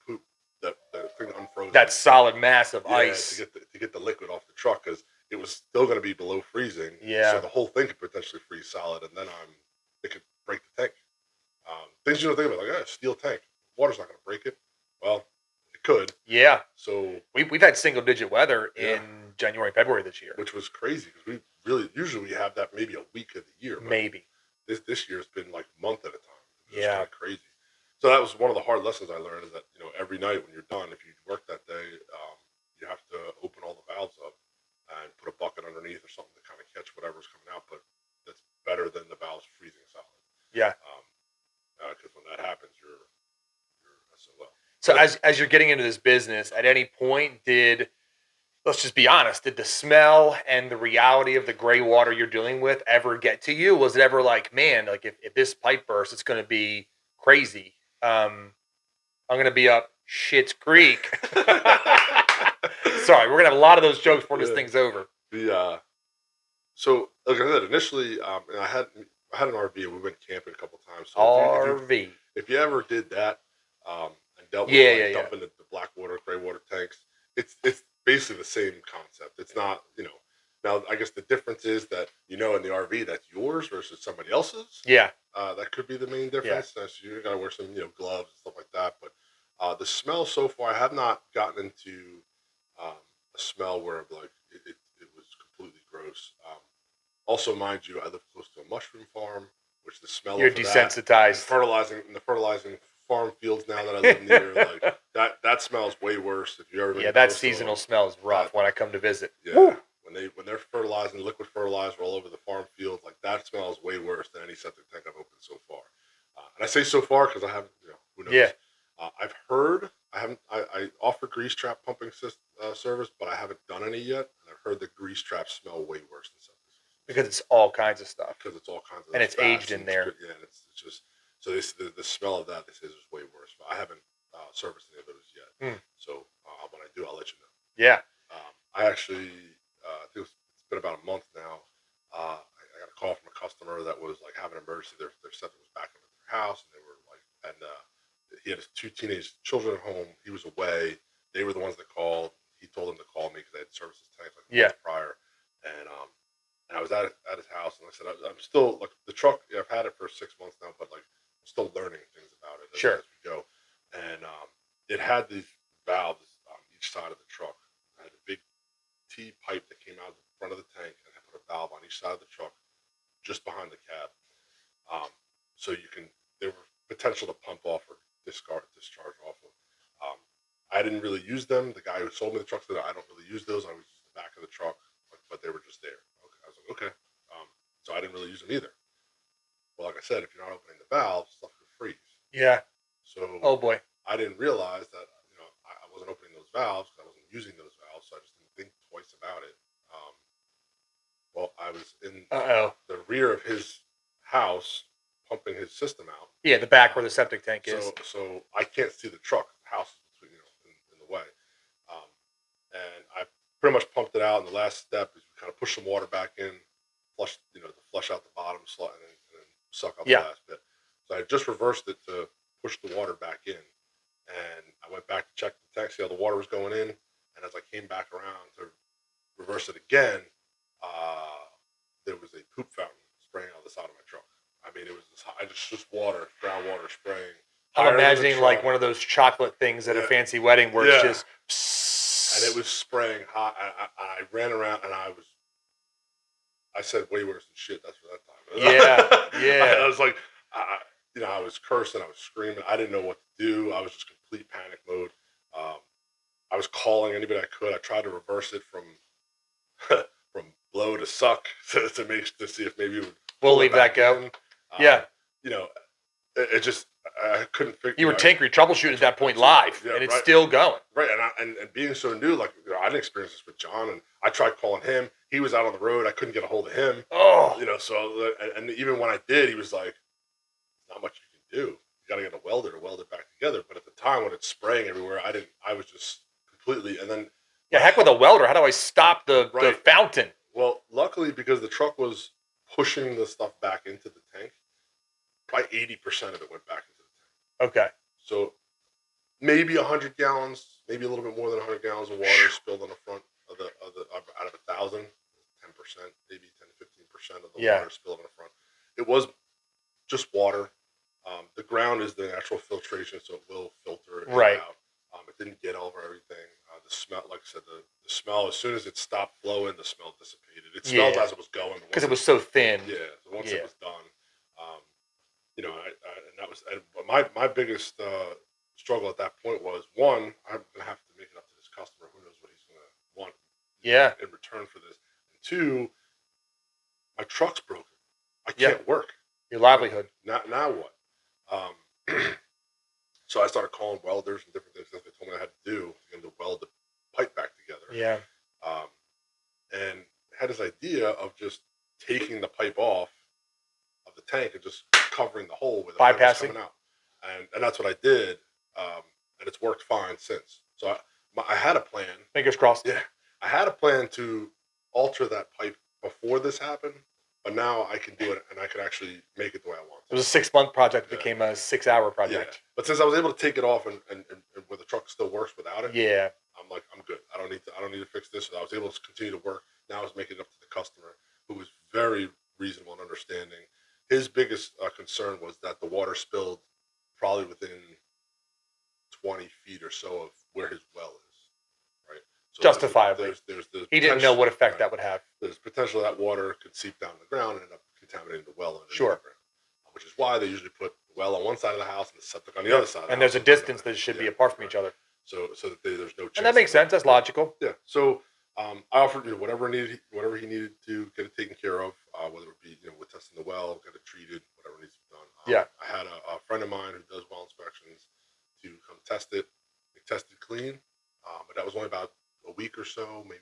poop, the thing unfrozen. That solid mass of ice to get the liquid off the truck, because it was still going to be below freezing. Yeah. So the whole thing could potentially freeze solid, and then it could break the tank. Things you don't think about, like steel tank, water's not going to break it. Well, it could. Yeah. So we've had single digit weather in January, February this year, which was crazy because we usually have that maybe a week of the year. Maybe this year it's been like a month at a time. It's kind of crazy. So that was one of the hard lessons I learned, is that every night when you're done, if you work that day, you have to open all the valves up and put a bucket underneath or something to kind of catch whatever's coming out. But that's better than the valves freezing solid. Yeah. Because when that happens, you're SOL. So as you're getting into this business, at any point let's just be honest, did the smell and the reality of the gray water you're dealing with ever get to you? Was it ever like, man, like if this pipe bursts, it's going to be crazy. I'm going to be up Schitt's Creek. Sorry, we're going to have a lot of those jokes before this thing's over. So like I said, initially, and I had an RV, and we went camping a couple times. So RV. If you ever did that, and dealt with dumping the black water, gray water tanks, it's basically the same concept. It's not, now I guess the difference is that, in the RV, that's yours versus somebody else's. Yeah. That could be the main difference. Yeah. So you got to wear some, gloves and stuff like that. But the smell so far, I have not gotten into a smell where like it was completely gross. Also, mind you, I live close to a mushroom farm, which the smell You're of desensitized. The fertilizing farm fields now that I live near, like that smells way worse. If you ever been that seasonal smell is rough when I come to visit. Yeah. Woo! When they're fertilizing liquid fertilizer all over the farm field, like that smells way worse than any septic tank I've opened so far. And I say so far because I haven't, who knows? Yeah. I've heard, I offer grease trap pumping service, but I haven't done any yet. And I've heard the grease traps smell way worse than septic. Because it's all kinds of stuff. Because it's all kinds of and it's aged in there. Yeah, and it's just, so the smell of that, they say, is way worse. But I haven't serviced any of those yet. So when I do, I'll let you know. Yeah. I actually, I think it's been about a month now. I got a call from a customer that was like having an emergency. Their septic was back up at their house, and they were like, and he had his 2 teenage children at home. He was away. They were the ones that called. He told them to call me because they had serviced his tank like a month prior. And I was at his house, and I said, I'm still, like, the truck, I've had it for 6 months now, but like I'm still learning things about it as we go. And it had these valves on each side of the truck. I had a big T pipe that came out of the front of the tank, and I put a valve on each side of the truck, just behind the cab. So there were potential to pump off or discharge off of. I didn't really use them. The guy who sold me the truck said, I don't really use those. I would use the back of the truck, but they were just there. Okay. I was like, okay. So I didn't really use them either. Well, like I said, if you're not opening the valves, stuff could freeze. Yeah. So oh boy, I didn't realize that I wasn't opening those valves because I wasn't using those valves, so I just didn't think twice about it. Well, I was in the rear of his house pumping his system out. Yeah, the back where the septic tank is. So I can't see the truck. The house is between, in the way. And I pretty much pumped it out. And the last step is we kind of push some water back in, flush, to flush out the bottom slot, and then suck up the last bit. So I just reversed it to push the water back in. And I went back to check the tank, see how the water was going in. And as I came back around to reverse it again, there was a poop fountain spraying out the side of my truck. I mean, it was just water, groundwater spraying. I'm imagining like one of those chocolate things at a fancy wedding where it's just... And it was spraying hot. I ran around, and I said way worse than shit. That's for that time. Yeah. I was like, I was cursing. I was screaming. I didn't know what to do. I was just complete panic mode. I was calling anybody I could. I tried to reverse it from blow to suck to see if maybe it would. We'll leave that go. Yeah. You know, it just I couldn't figure. You were tinkering, troubleshooting at that point live, and it's still going. Right, and being so new, like I didn't experience this with John, and I tried calling him. He was out on the road. I couldn't get a hold of him. Oh, So and even when I did, he was like, "Not much you can do. You got to get a welder to weld it back together." But at the time when it's spraying everywhere, I didn't. I was just completely. And then heck with a welder. How do I stop the fountain? Well, luckily because the truck was pushing the stuff back into the tank, probably 80% of it went back into the tank. Okay. So maybe 100 gallons, maybe a little bit more than 100 gallons of water spilled on the front of the out of 1,000, 10%, maybe 10 to 15% of the water spilled on the front. It was just water. The ground is the natural filtration, so it will filter it out. It didn't get over everything. The smell, like I said, the smell, as soon as it stopped flowing, the smell dissipated. It smelled as it was going. Because it was so thin. Yeah. Once it was done, and that was my biggest struggle at that point was, one, I'm going to have to make it up to this customer. Who knows what he's going to want in return for this. And two, my truck's broken. I can't work. Your livelihood. Now what? So I started calling welders and different things that they told me I had to do to weld the pipe back together. Yeah. And had this idea of just taking the pipe off of the tank and just covering the hole with the pipe coming out. And that's what I did. And it's worked fine since. So I had a plan. Fingers crossed. Yeah. I had a plan to alter that pipe before this happened. But now I can do it, and I can actually make it the way I want. It was a 6-month project. It became a 6-hour project. Yeah. But since I was able to take it off and where the truck still works without it, I'm like, I'm good. I don't need to fix this. So I was able to continue to work. Now I was making it up to the customer, who was very reasonable and understanding. His biggest concern was that the water spilled probably within 20 feet or so of where his well is. So justifiably. There's he didn't know what effect that would have. There's potential that water could seep down the ground and end up contaminating the well. Sure. Which is why they usually put the well on one side of the house and the septic on the other side. And there's a distance that should be apart from each other. So that there's no chance. And that makes sense. That's logical. Yeah. So I offered whatever he needed to get it taken care of, whether it be with testing the well, get it treated, whatever needs to be done. I had a friend of mine who does well inspections to come test it. They tested clean, but that was only about a week or so, maybe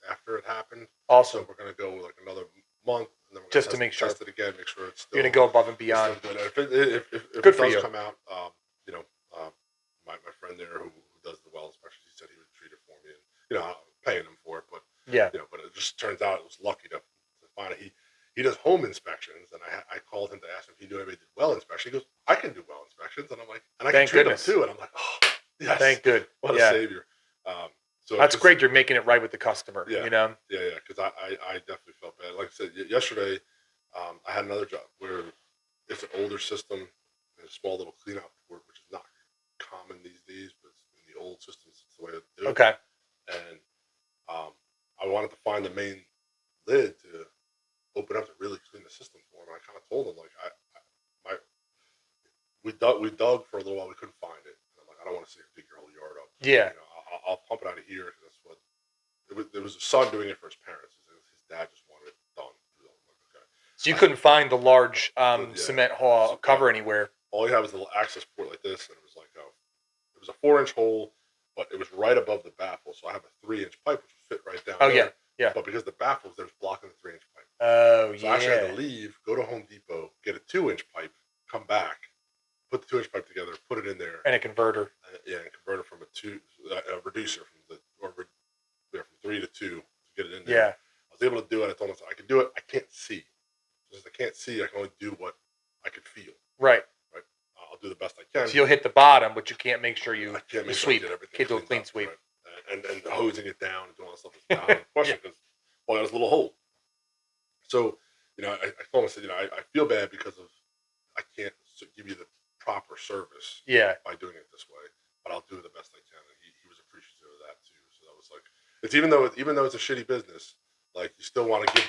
after it happened. Awesome. So we're going to go like another month, and then we're just to make sure test it again, make sure it's still. You're going to go above and beyond. If it does come out, my friend there who does the well inspections, he said he would treat it for me, and I'm paying him for it, but but it just turns out it was lucky to find it. He does home inspections, and I called him to ask him if he knew anybody did well inspection. He goes, I can do well inspections, and I'm like, and I can treat them too, and I'm like, oh yes, thank good, what a savior. So that's great. You're making it right with the customer. Yeah, because I definitely felt bad. Like I said yesterday, I had another job where it's an older system and a small little cleanup work, which is not common these days, but in the old systems, it's the way to do it. Okay. And I wanted to find the main lid to open up to really clean the system for him. I kind of told him we dug for a little while, we couldn't find it. And I'm like, I don't want to see her dig your whole yard up. Yeah. I'll pump it out of here because that's what it was. A son doing it for his parents. His dad just wanted it done. Okay. So you couldn't find the large cement cover anywhere. All you have is a little access port like this, and it was like it was a 4-inch hole, but it was right above the baffle. So I have a 3-inch pipe which would fit right down. There. Yeah. But because the baffle was blocking the 3-inch pipe. Oh, so I actually had to leave, go to Home Depot, get a 2-inch pipe, come back, put the 2-inch pipe together, put it in there, and a converter. And convert it from a reducer from 3 to 2 to get it in there. Yeah. I was able to do it. I told myself I can do it. I can't see. Since I can't see, I can only do what I could feel. Right. I'll do the best I can. So you'll hit the bottom, but you can't make sure you sweep. Can't do a clean sweep. Right? And hosing it down and doing all that stuff is not a question because I got this little hole. So I told him, I said, I feel bad because I can't give you the proper service. By doing it this way. But I'll do the best I can, and he was appreciative of that too. So that was like, it's even though it's a shitty business, like you still want to give,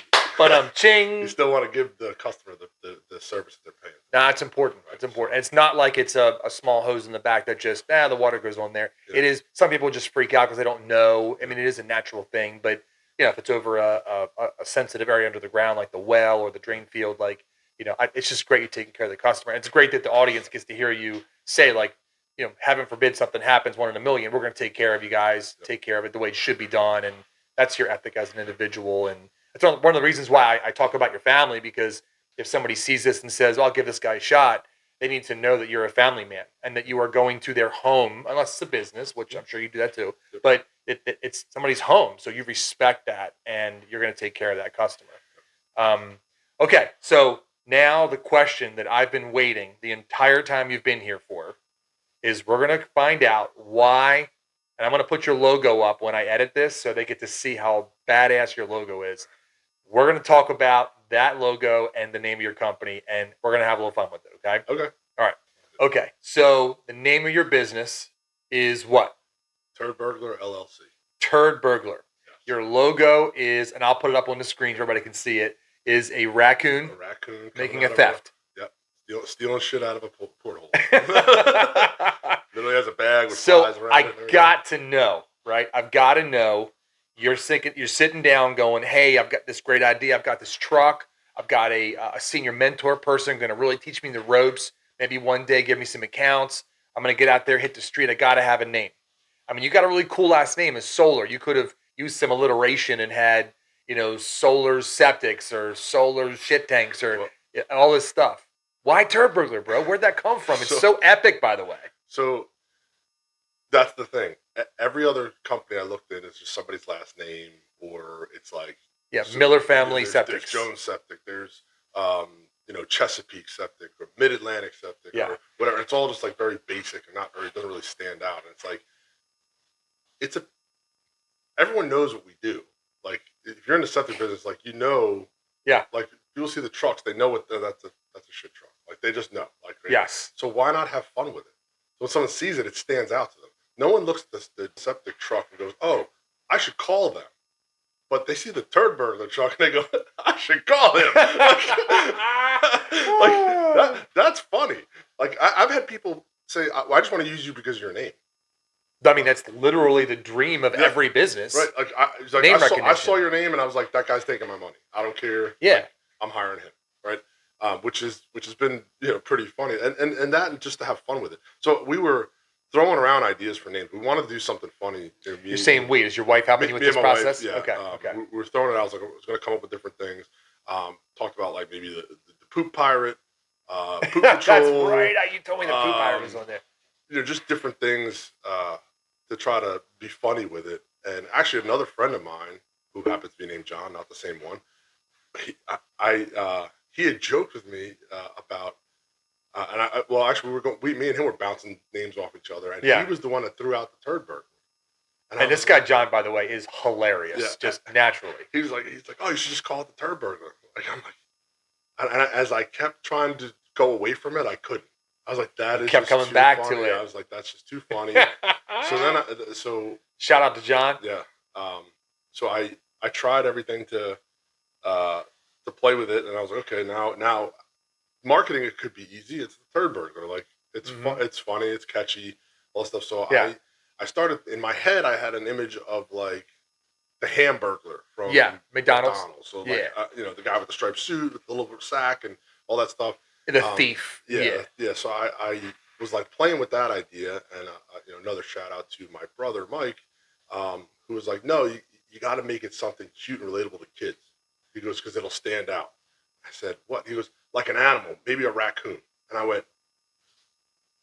you still want to give the customer the service that they're paying. Nah, it's important. Right? It's important. It's not like it's a small hose in the back that just the water goes on there. Yeah. It is. Some people just freak out because they don't know. I mean, it is a natural thing, but if it's over a sensitive area under the ground, like the well or the drain field, like it's just great you're taking care of the customer. It's great that the audience gets to hear you say, like, heaven forbid something happens, 1 in a million, we're going to take care of you guys, take care of it the way it should be done. And that's your ethic as an individual. And it's one of the reasons why I talk about your family, because if somebody sees this and says, I'll give this guy a shot, they need to know that you're a family man and that you are going to their home, unless it's a business, which I'm sure you do that too. But it's somebody's home. So you respect that and you're going to take care of that customer. Okay. So now the question that I've been waiting the entire time you've been here for is, we're going to find out why. And I'm going to put your logo up when I edit this so they get to see how badass your logo is. We're going to talk about that logo and the name of your company, and we're going to have a little fun with it, okay? Okay. All right. Okay. So the name of your business is what? Turd Burglar LLC. Turd Burglar. Yes. Your logo is, and I'll put it up on the screen so everybody can see it, is a raccoon, making a theft. Stealing shit out of a porthole. Literally has a bag with so flies around it. I got to know, right? I've got to know. You're sitting down going, hey, I've got this great idea. I've got this truck. I've got a senior mentor person going to really teach me the ropes. Maybe one day give me some accounts. I'm going to get out there, hit the street. I got to have a name. I mean, you got a really cool last name, is Solar. You could have used some alliteration and had, Solar's Septics or Solar's Shit Tanks or all this stuff. Why Turd Burglar, bro? Where'd that come from? It's so epic, by the way. So that's the thing. Every other company I looked at is just somebody's last name, or it's like Miller Family Septics. There's Jones Septic. There's Chesapeake Septic or Mid Atlantic Septic or whatever. It's all just like very basic and it doesn't really stand out. And it's like everyone knows what we do. Like, if you're in the septic business, like like people see the trucks, they know what that's a shit truck. Like, they just know. Like, right? Yes. So why not have fun with it? So when someone sees it, it stands out to them. No one looks at the septic truck and goes, "Oh, I should call them." But they see the Turd Burglar truck and they go, "I should call him." That's funny. Like, I've had people say, "I just want to use you because of your name." I mean, that's literally the dream of every business. Right. Like, I saw your name and I was like, that guy's taking my money. I don't care. Yeah. Like, I'm hiring him. Right. Which has been, pretty funny. And that, and just to have fun with it. So we were throwing around ideas for names. We wanted to do something funny. You're saying, wait, is your wife helping you with this process? Wife, yeah. Okay. We were throwing it out. I was like, I was going to come up with different things. Talked about, like, maybe the poop pirate, poop That's patrol. right. You told me the poop pirate was on there. Just different things to try to be funny with it. And actually, another friend of mine, who happens to be named John, not the same one, he had joked with me about, actually, me and him were bouncing names off each other, and he was the one that threw out the Turd Burglar. And this guy John, by the way, is hilarious, just naturally. He's like, "Oh, you should just call it the Turd Burglar." Like, I'm like, and as I kept trying to go away from it, I couldn't. I was like, "That is." Kept coming back funny. to it. I was like, "That's just too funny." So shout out to John. Yeah. So I tried everything to play with it, and I was like, okay, now marketing it could be easy. It's the Turd Burglar. Like, it's it's funny, it's catchy, all that stuff. So I started, in my head, I had an image of, like, the Hamburglar from McDonald's. So, like, the guy with the striped suit with the little sack and all that stuff. The thief. Yeah. So I was, like, playing with that idea, and another shout out to my brother Mike, who was like, "No, you got to make it something cute and relatable to kids." He goes, "Because it'll stand out." I said, "What?" He goes, "Like an animal, maybe a raccoon." And I went,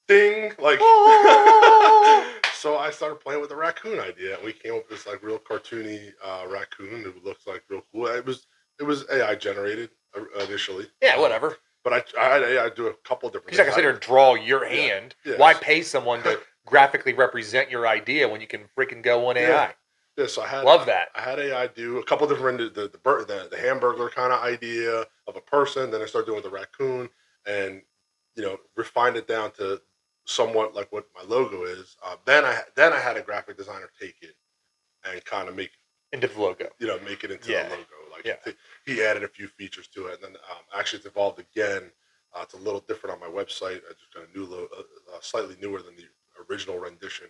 ding, like. So I started playing with the raccoon idea, and we came up with this, like, real cartoony raccoon who looks like real cool. It was AI generated initially. Yeah, whatever. But I had AI do a couple different things. You're not going to sit there and draw your hand. Yeah. Why pay someone to graphically represent your idea when you can freaking go on AI? Yeah, so I had AI do a couple different, the Hamburglar kind of idea of a person. Then I started doing the raccoon, and refined it down to somewhat like what my logo is. Then I had a graphic designer take it and kind of make into the logo. Make it into the logo. Like, he added a few features to it, and then actually it's evolved again. It's a little different on my website. I just got a new slightly newer than the original rendition,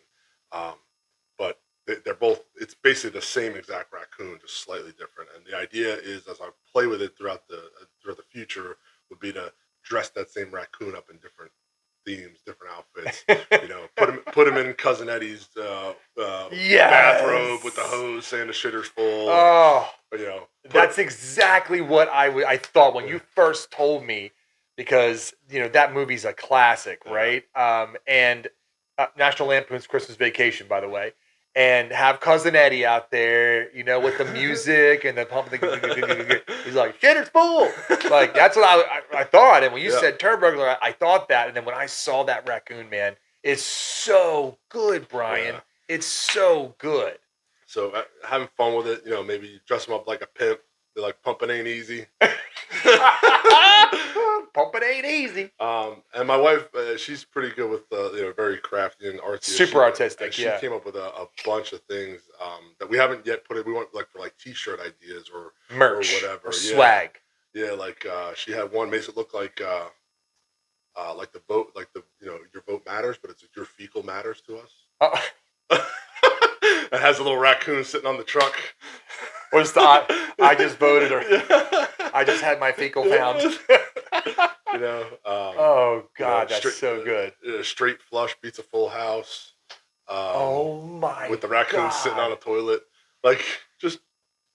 but they're both, it's basically the same exact raccoon, just slightly different. And the idea is, as I play with it throughout the future, would be to dress that same raccoon up in different themes, different outfits. Put him in Cousin Eddie's bathrobe with the hose, saying the shitter's full. Oh, that's exactly what I thought when you first told me, because that movie's a classic, right? And National Lampoon's Christmas Vacation, by the way. And have Cousin Eddie out there, with the music and the pump. He's like, shitter's full. Like, that's what I thought. And when you said Turd Burglar, I thought that. And then when I saw that raccoon, man, it's so good, Brian. Yeah. It's so good. So having fun with it, maybe dress them up like a pimp. They're like, pumping ain't easy. Pumping ain't easy. And my wife, she's pretty good with, very crafty and artsy. Super artistic, she came up with a bunch of things that we haven't yet put in. We want for T-shirt ideas or merch or whatever, or swag. Yeah, she had one makes it look like the vote, your vote matters, but it's your fecal matters to us. It has a little raccoon sitting on the truck. Or just I just voted, or I just had my fecal found. Oh God, that's so good. Straight flush beats a full house. Oh my! With the raccoon sitting on a toilet, just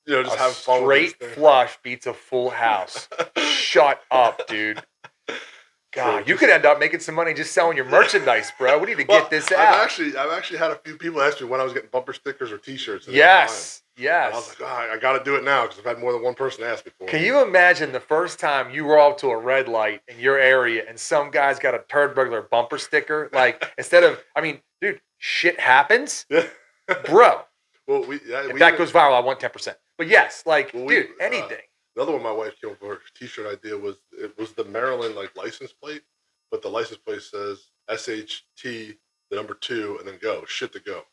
have fun. Straight flush beats a full house. Shut up, dude. God, you could end up making some money just selling your merchandise, bro. We need to get this out. I've actually had a few people ask me when I was getting bumper stickers or T-shirts. Yes. And I was like, I got to do it now because I've had more than one person ask before. Can you imagine the first time you roll up to a red light in your area and some guy's got a Turd Burglar bumper sticker? Instead of, dude, shit happens, bro. Well, if that goes viral, I want 10%. But yes, dude, anything. Another one my wife came up with, her T-shirt idea was the Maryland license plate, but the license plate says SHT, the number 2, and then go shit to go.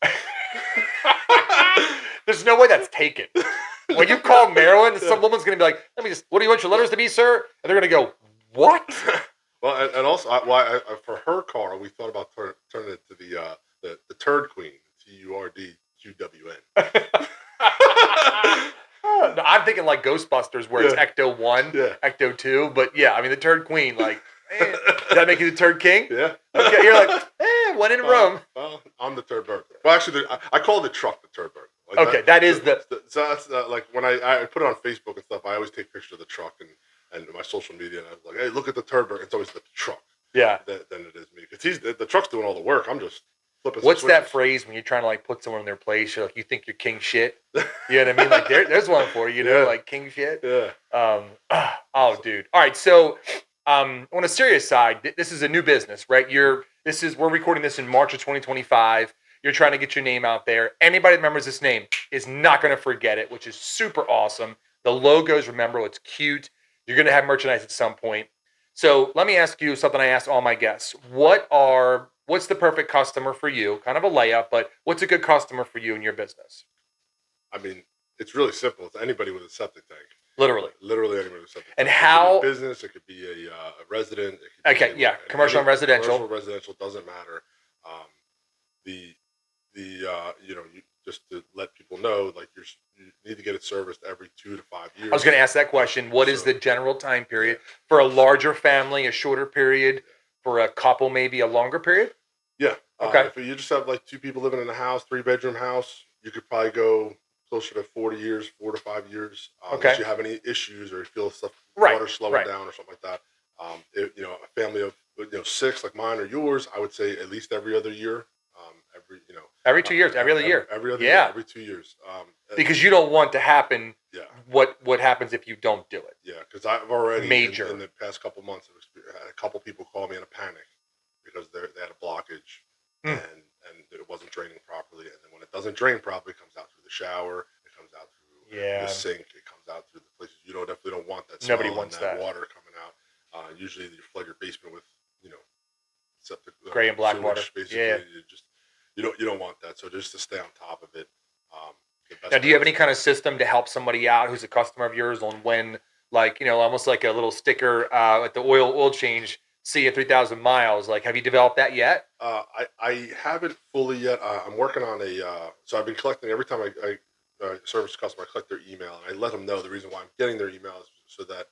There's no way that's taken. When you call Maryland, some woman's gonna be like, what do you want your letters to be, sir? And they're gonna go, what? Well, and also, for her car, we thought about turning it to the Turd Queen, TURDQWN. No, I'm thinking like Ghostbusters, where it's Ecto 1, Ecto 2, but the Turd Queen, does that make you the Turd King? Yeah. Okay, you're like, one in Rome. Well, I'm the Turd Burglar. Well, actually, I call the truck the Turd Burglar. That is so that's when I put it on Facebook and stuff, I always take pictures of the truck and my social media, and I'm like, hey, look at the Turd Burglar. It's always the truck. Yeah. Then it is me. Because the truck's doing all the work. I'm just flipping. What's that phrase when you're trying to put someone in their place? You're like, you think you're king shit? You know what I mean? There's one for you, king shit. Yeah. Dude. All right. So, on a serious side, this is a new business, right? We're recording this in March of 2025. You're trying to get your name out there. Anybody that remembers this name is not going to forget it, which is super awesome. The logo's rememberable. It's cute. You're going to have merchandise at some point. So let me ask you something I asked all my guests. What's the perfect customer for you? Kind of a layup, but what's a good customer for you in your business? It's really simple. It's anybody with a septic tank. Literally anybody with a septic tank. And how? It could be a business. It could be a resident. It could be commercial and residential. Commercial, residential doesn't matter. You just to let people know, you need to get it serviced every 2 to 5 years. I was going to ask that question. What is the general time period for a larger family? A shorter period for a couple? Maybe a longer period. Yeah. Okay. If you just have 2 people living in a house, 3-bedroom house, you could probably go closer to 4 to 5 years. Unless you have any issues or you feel water slowing down or something like that. A family of 6 like mine or yours, I would say at least every other year. Every 2 years, every other year. Every other year, every 2 years. Because you don't want to happen. Yeah. What happens if you don't do it? Yeah, because I've already in the past couple months had a couple people call me in a panic because they had a blockage and it wasn't draining properly. And then when it doesn't drain properly, it comes out through the shower, it comes out through the sink, it comes out through the places you definitely don't want that. Nobody wants that water coming out. Usually you flood your basement with septic gray and black water. Basically, you don't want that. So just to stay on top of it. Now, do you have any kind of system to help somebody out who's a customer of yours on when, almost like a little sticker at the oil change, see you 3,000 miles? Have you developed that yet? I haven't fully yet. I'm working on so I've been collecting every time I service a customer, I collect their email and I let them know the reason why I'm getting their email is so that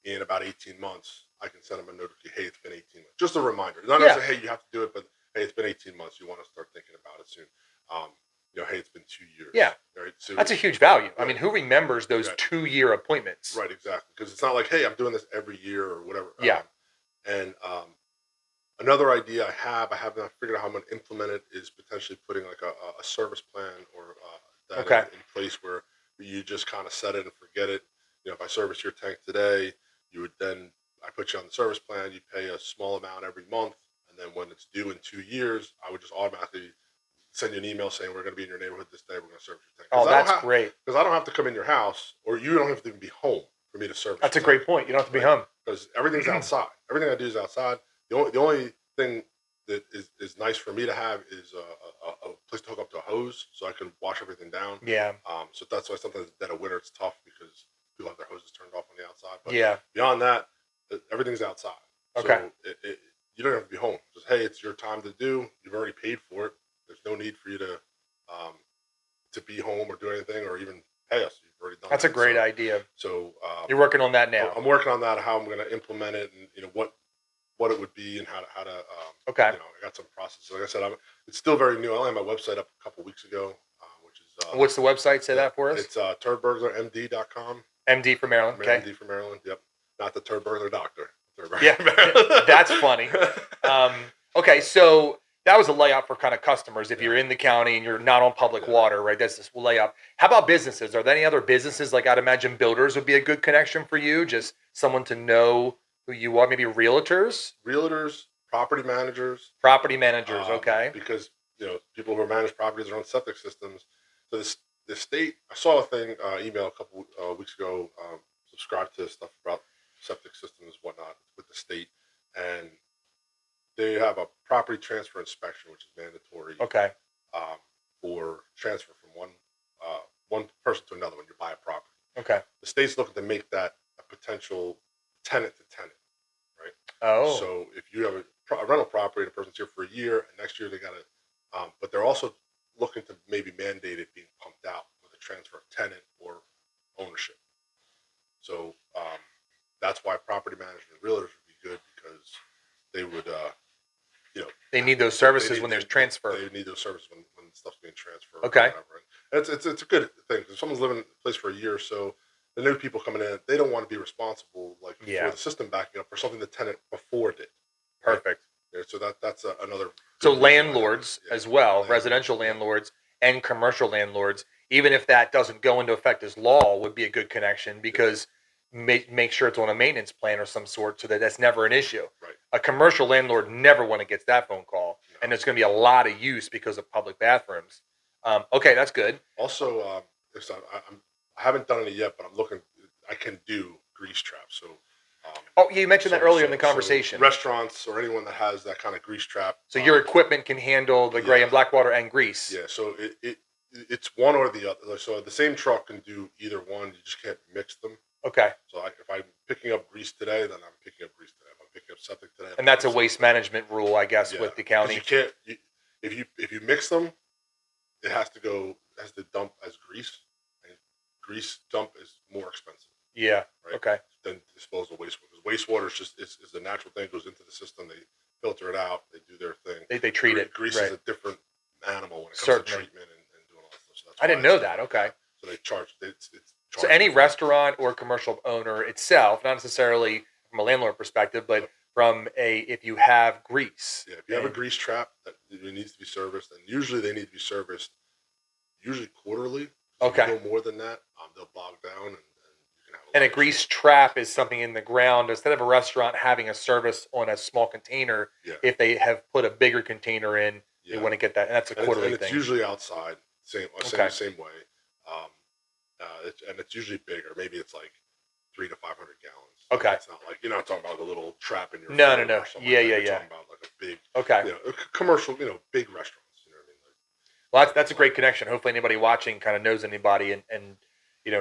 in about 18 months, I can send them a notification. Hey, it's been 18 months. Just a reminder. Not necessarily, hey, you have to do it, but hey, it's been 18 months. You want to start thinking about it soon. Hey, it's been 2 years. Yeah. Right. So that's a huge value. I mean, who remembers those 2-year appointments? Right. Exactly. Because it's not like, hey, I'm doing this every year or whatever. Yeah. Another idea I have not figured out how I'm going to implement it, is potentially putting like a service plan or that in place where you just kind of set it and forget it. If I service your tank today, I put you on the service plan, you pay a small amount every month, and then when it's due in 2 years, I would just automatically send you an email saying we're going to be in your neighborhood this day, we're going to service your tank. Oh, that's great. Because I don't have to come in your house, or you don't have to even be home for me to service. That's a great point. You don't have to be home. Because everything's outside. Everything I do is outside. The only thing that is nice for me to have is a place to hook up to a hose, so I can wash everything down. Yeah. So that's why sometimes dead of winter it's tough, because people have their hoses turned off on the outside. But beyond that, everything's outside. Okay. So you don't have to be home. Just, hey, it's your time to do. You've already paid for it. There's no need for you to be home or do anything, or even pay us. You've already done. That's a great idea. So you're working on that now. I'm working on that. How I'm going to implement it, and what it would be, and how to okay. I got some processes. Like I said, it's still very new. I only had my website up a couple weeks ago, which is what's the website? Say that for us. It's turdburglarmd.com. MD for Maryland. Okay. MD for Maryland. Yep. Not the Turd Burglar doctor. That's funny. Okay, so that was a layup for kind of customers. If you're in the county and you're not on public water, right? That's this layup. How about businesses? Are there any other businesses? Like, I'd imagine builders would be a good connection for you. Just someone to know who you are. Maybe realtors, property managers. Okay. Because people who manage properties, their own septic systems. So the state, I saw a thing, email a couple weeks ago. Subscribe to stuff about septic systems, whatnot, with the state, and they have a property transfer inspection, which is mandatory. Okay. For transfer from one person to another when you buy a property. Okay. The state's looking to make that a potential tenant to tenant, right? Oh. So if you have a rental property and a person's here for a year, and next year they got to, but they're also looking to maybe mandate it being pumped out with a transfer of tenant or ownership. So that's why property managers and realtors would be good, because they would, they need those services when there's transfer. They need those services when stuff's being transferred. Okay. Or whatever. It's a good thing, because if someone's living in a place for a year or so, the new people coming in, they don't want to be responsible for the system backing up for something the tenant before did. Perfect. Right? So that's another. So landlords as well, residential landlords and commercial landlords, even if that doesn't go into effect as law, would be a good connection, because make sure it's on a maintenance plan or some sort, so that that's never an issue. Right. A commercial landlord never want to get that phone call, and there's going to be a lot of use because of public bathrooms. Okay, that's good. Also, I haven't done it yet, but I'm looking. I can do grease traps. So. You mentioned that earlier in the conversation. So restaurants or anyone that has that kind of grease trap. So your equipment can handle the gray and black water and grease. Yeah. So it's one or the other. So the same truck can do either one. You just can't mix them. Okay. So if I'm picking up grease today, then I'm picking up grease today. If I'm picking up septic today, and that's a waste management rule, I guess, with the county. You can't. If you mix them, it has to dump as grease, and grease dump is more expensive. Yeah. Right? Okay. Than disposal wastewater. Because wastewater is the natural thing. It goes into the system. They filter it out. They do their thing. They treat it. Grease is a different animal when it comes to treatment and doing all that stuff. So I didn't know that. Okay. So they charge. So any restaurant or commercial owner itself, not necessarily from a landlord perspective, but from if you have grease. Yeah, if you have a grease trap that needs to be serviced, and usually they need to be serviced quarterly. So okay. If you go more than that, they'll bog down, and you can have and a grease trap is something in the ground. Instead of a restaurant having a service on a small container, if they have put a bigger container in, they want to get that. And that's a quarterly thing. It's usually outside, same way. And it's usually bigger. Maybe it's like 300 to 500 gallons. Okay. It's not like, you're not talking about a little trap in your No. Yeah. You're talking about like a big, commercial, big restaurants. You know what I mean? Well, that's a great connection. Hopefully anybody watching kind of knows anybody and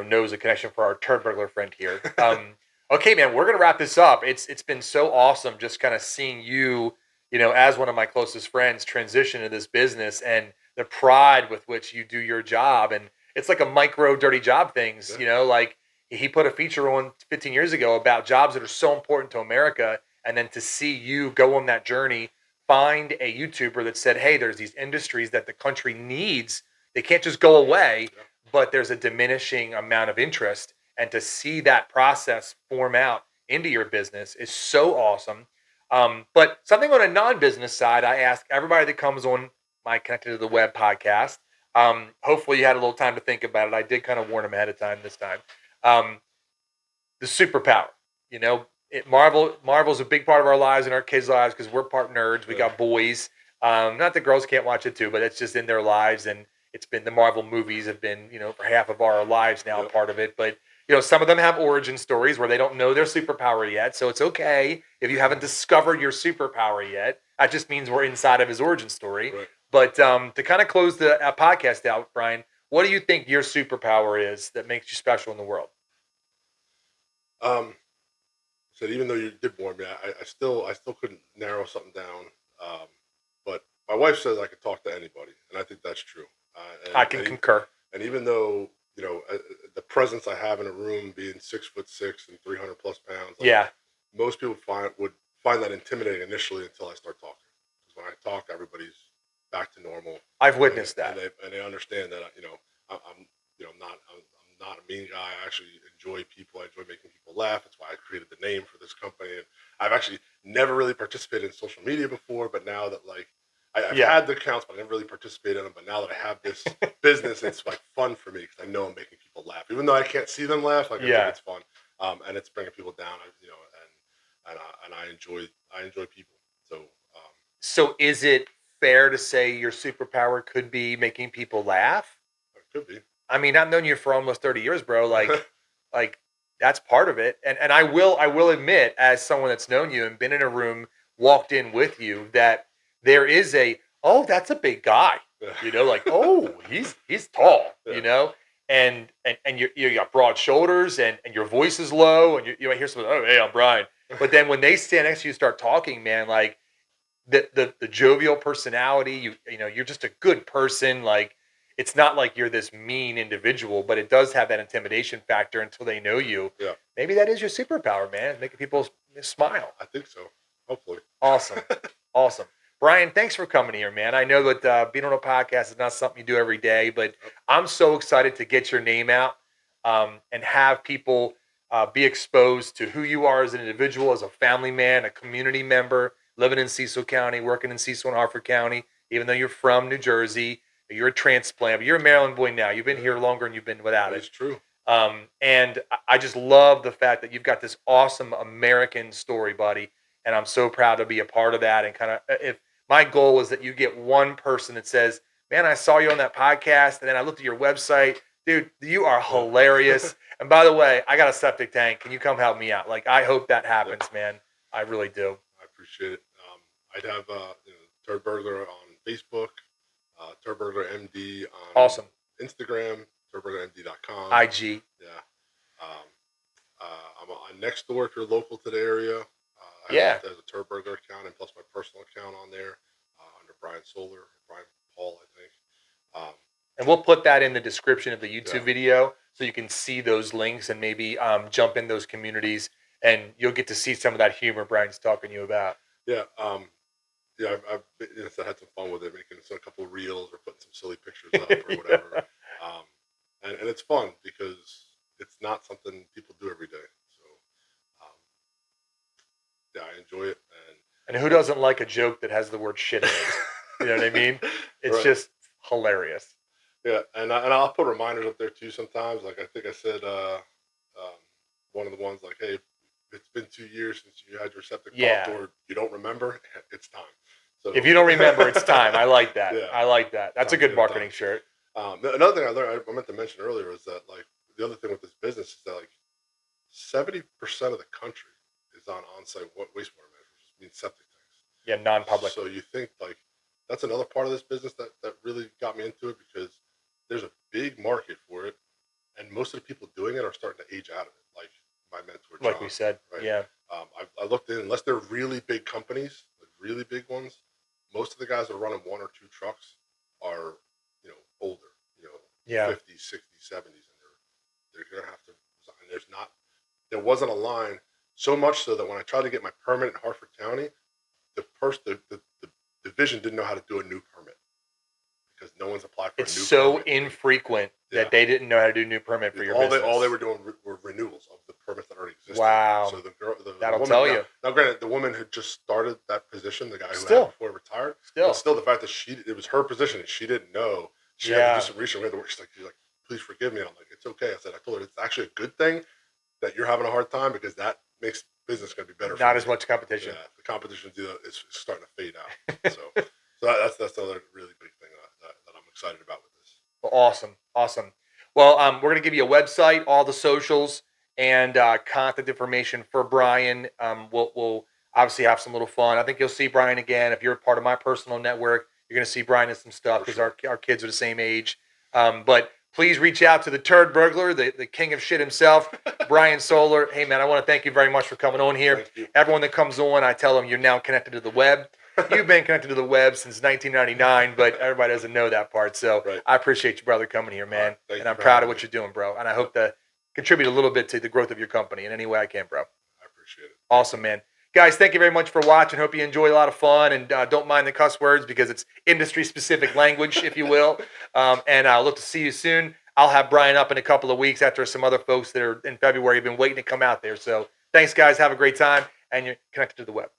knows a connection for our turd burglar friend here. Okay, man, we're going to wrap this up. It's been so awesome just kind of seeing you, as one of my closest friends, transition to this business, and the pride with which you do your job. And it's like a micro dirty job things, like he put a feature on 15 years ago about jobs that are so important to America. And then to see you go on that journey, find a YouTuber that said, hey, there's these industries that the country needs. They can't just go away, but there's a diminishing amount of interest. And to see that process form out into your business is so awesome. But something on a non-business side, I ask everybody that comes on my Connected to the Web podcast. Hopefully you had a little time to think about it. I did kind of warn them ahead of time this time. The superpower, you know, Marvel's a big part of our lives and our kids' lives because we're part nerds. We got boys. Not that girls can't watch it too, but it's just in their lives, and it's been the Marvel movies have been, you know, for half of our lives now, part of it. But you know, some of them have origin stories where they don't know their superpower yet, so it's okay if you haven't discovered your superpower yet. That just means we're inside of his origin story. Right. But to kind of close the podcast out, Brian, what do you think your superpower is that makes you special in the world? So even though you did warn me, I still couldn't narrow something down. But my wife says I could talk to anybody, and I think that's true. I can concur. And even though you know the presence I have in a room, being 6'6" and 300+ pounds, like, most people would find that intimidating initially until I start talking. Because when I talk, everybody's back to normal. I've witnessed that, and they understand that I'm not a mean guy. I actually enjoy people. I enjoy making people laugh. That's why I created the name for this company. And I've actually never really participated in social media before, but now that like I've had the accounts, but I never really participated in them. But now that I have this business, it's like fun for me because I know I'm making people laugh, even though I can't see them laugh. Like I think it's fun, and it's bringing people down. And I enjoy people. So is it fair to say your superpower could be making people laugh? it could be. I mean, I've known you for almost 30 years, bro. Like that's part of it. And I will admit, as someone that's known you and been in a room, walked in with you, that there is that's a big guy. You know, like, he's tall, you know, and you got broad shoulders and your voice is low and you might hear someone, oh, hey, I'm Brian. But then when they stand next to you, start talking, man, like the jovial personality, you know, you're just a good person. Like, it's not like you're this mean individual, but it does have that intimidation factor until they know you. Yeah. Maybe that is your superpower, man, making people smile. I think so. Hopefully. Awesome. Awesome. Brian, thanks for coming here, man. I know that being on a podcast is not something you do every day, but I'm so excited to get your name out and have people be exposed to who you are as an individual, as a family man, a community member, living in Cecil County, working in Cecil and Harford County, even though you're from New Jersey. You're a transplant, but you're a Maryland boy now. You've been here longer than you've been without it. That's true. And I just love the fact that you've got this awesome American story, buddy. And I'm so proud to be a part of that. And kind of, if my goal is that you get one person that says, man, I saw you on that podcast, and then I looked at your website. Dude, you are hilarious. And by the way, I got a septic tank. Can you come help me out? Like, I hope that happens, man. I really do. I appreciate it. I'd have Turd Burglar on Facebook. Turd Burglar MD on Instagram, turdburglarmd.com. IG. Yeah. I'm on next door if you're local to the area. There's a Turd Burglar account and plus my personal account on there under Brian Solar, Brian Paul, I think. And we'll put that in the description of the YouTube video so you can see those links and maybe jump in those communities and you'll get to see some of that humor Brian's talking to you about. Yeah. I've had some fun with it, making a couple of reels or putting some silly pictures up or whatever. And it's fun because it's not something people do every day. So, I enjoy it. And who doesn't like a joke that has the word shit in it? You know what I mean? It's just hilarious. Yeah, and I'll put reminders up there too sometimes. Like I think I said, one of the ones like, hey, it's been 2 years since you had your septic talk, or you don't remember, it's time. So if you don't remember, it's time. I like that. I like that. That's a good marketing shirt. Another thing I learned, I meant to mention earlier, is that like the other thing with this business is that like 70% of the country is on on-site wastewater management, which means septic tanks. Yeah, non-public. So you think like that's another part of this business that really got me into it because there's a big market for it, and most of the people doing it are starting to age out of it. Like my mentor, John, like we said, right? I looked in, unless they're really big companies, like really big ones, most of the guys that are running 1 or 2 trucks are, older, 50s, 60s, 70s, and they're going to have to resign and there wasn't a line. So much so that when I tried to get my permit in Hartford County, the division didn't know how to do a new permit because no one's applied for a new permit. It's so infrequent that they didn't know how to do a new permit for your business. All they were doing were renewals of the permits that already existed. Wow. So That'll woman, tell you. Now, granted, the woman had just started that position, the guy who Still. had before retired. Still. But still, the fact that it was her position and she didn't know. She had to do some research. We had to work. She's like, please forgive me. And I'm like, it's okay. I told her it's actually a good thing that you're having a hard time because that makes business going to be better. Not as much competition. Yeah, the competition is starting to fade out. So that's the other really big thing that I'm excited about with this. Awesome. Well, we're going to give you a website, all the socials, and contact information for Brian. We'll obviously have some little fun. I think you'll see Brian again. If you're a part of my personal network, you're going to see Brian in some stuff because our kids are the same age. But please reach out to the Turd Burglar, the king of shit himself, Brian Solar. Hey, man, I want to thank you very much for coming on here. Everyone that comes on, I tell them you're now connected to the web. You've been connected to the web since 1999, but everybody doesn't know that part. So I appreciate you, brother, coming here, man. And I'm proud of what you're doing, bro. And I hope to contribute a little bit to the growth of your company in any way I can, bro. I appreciate it. Awesome, man. Guys, thank you very much for watching. Hope you enjoy a lot of fun and don't mind the cuss words because it's industry-specific language, if you will. And I'll look to see you soon. I'll have Brian up in a couple of weeks after some other folks that are in February have been waiting to come out there. So thanks, guys. Have a great time. And you're connected to the web.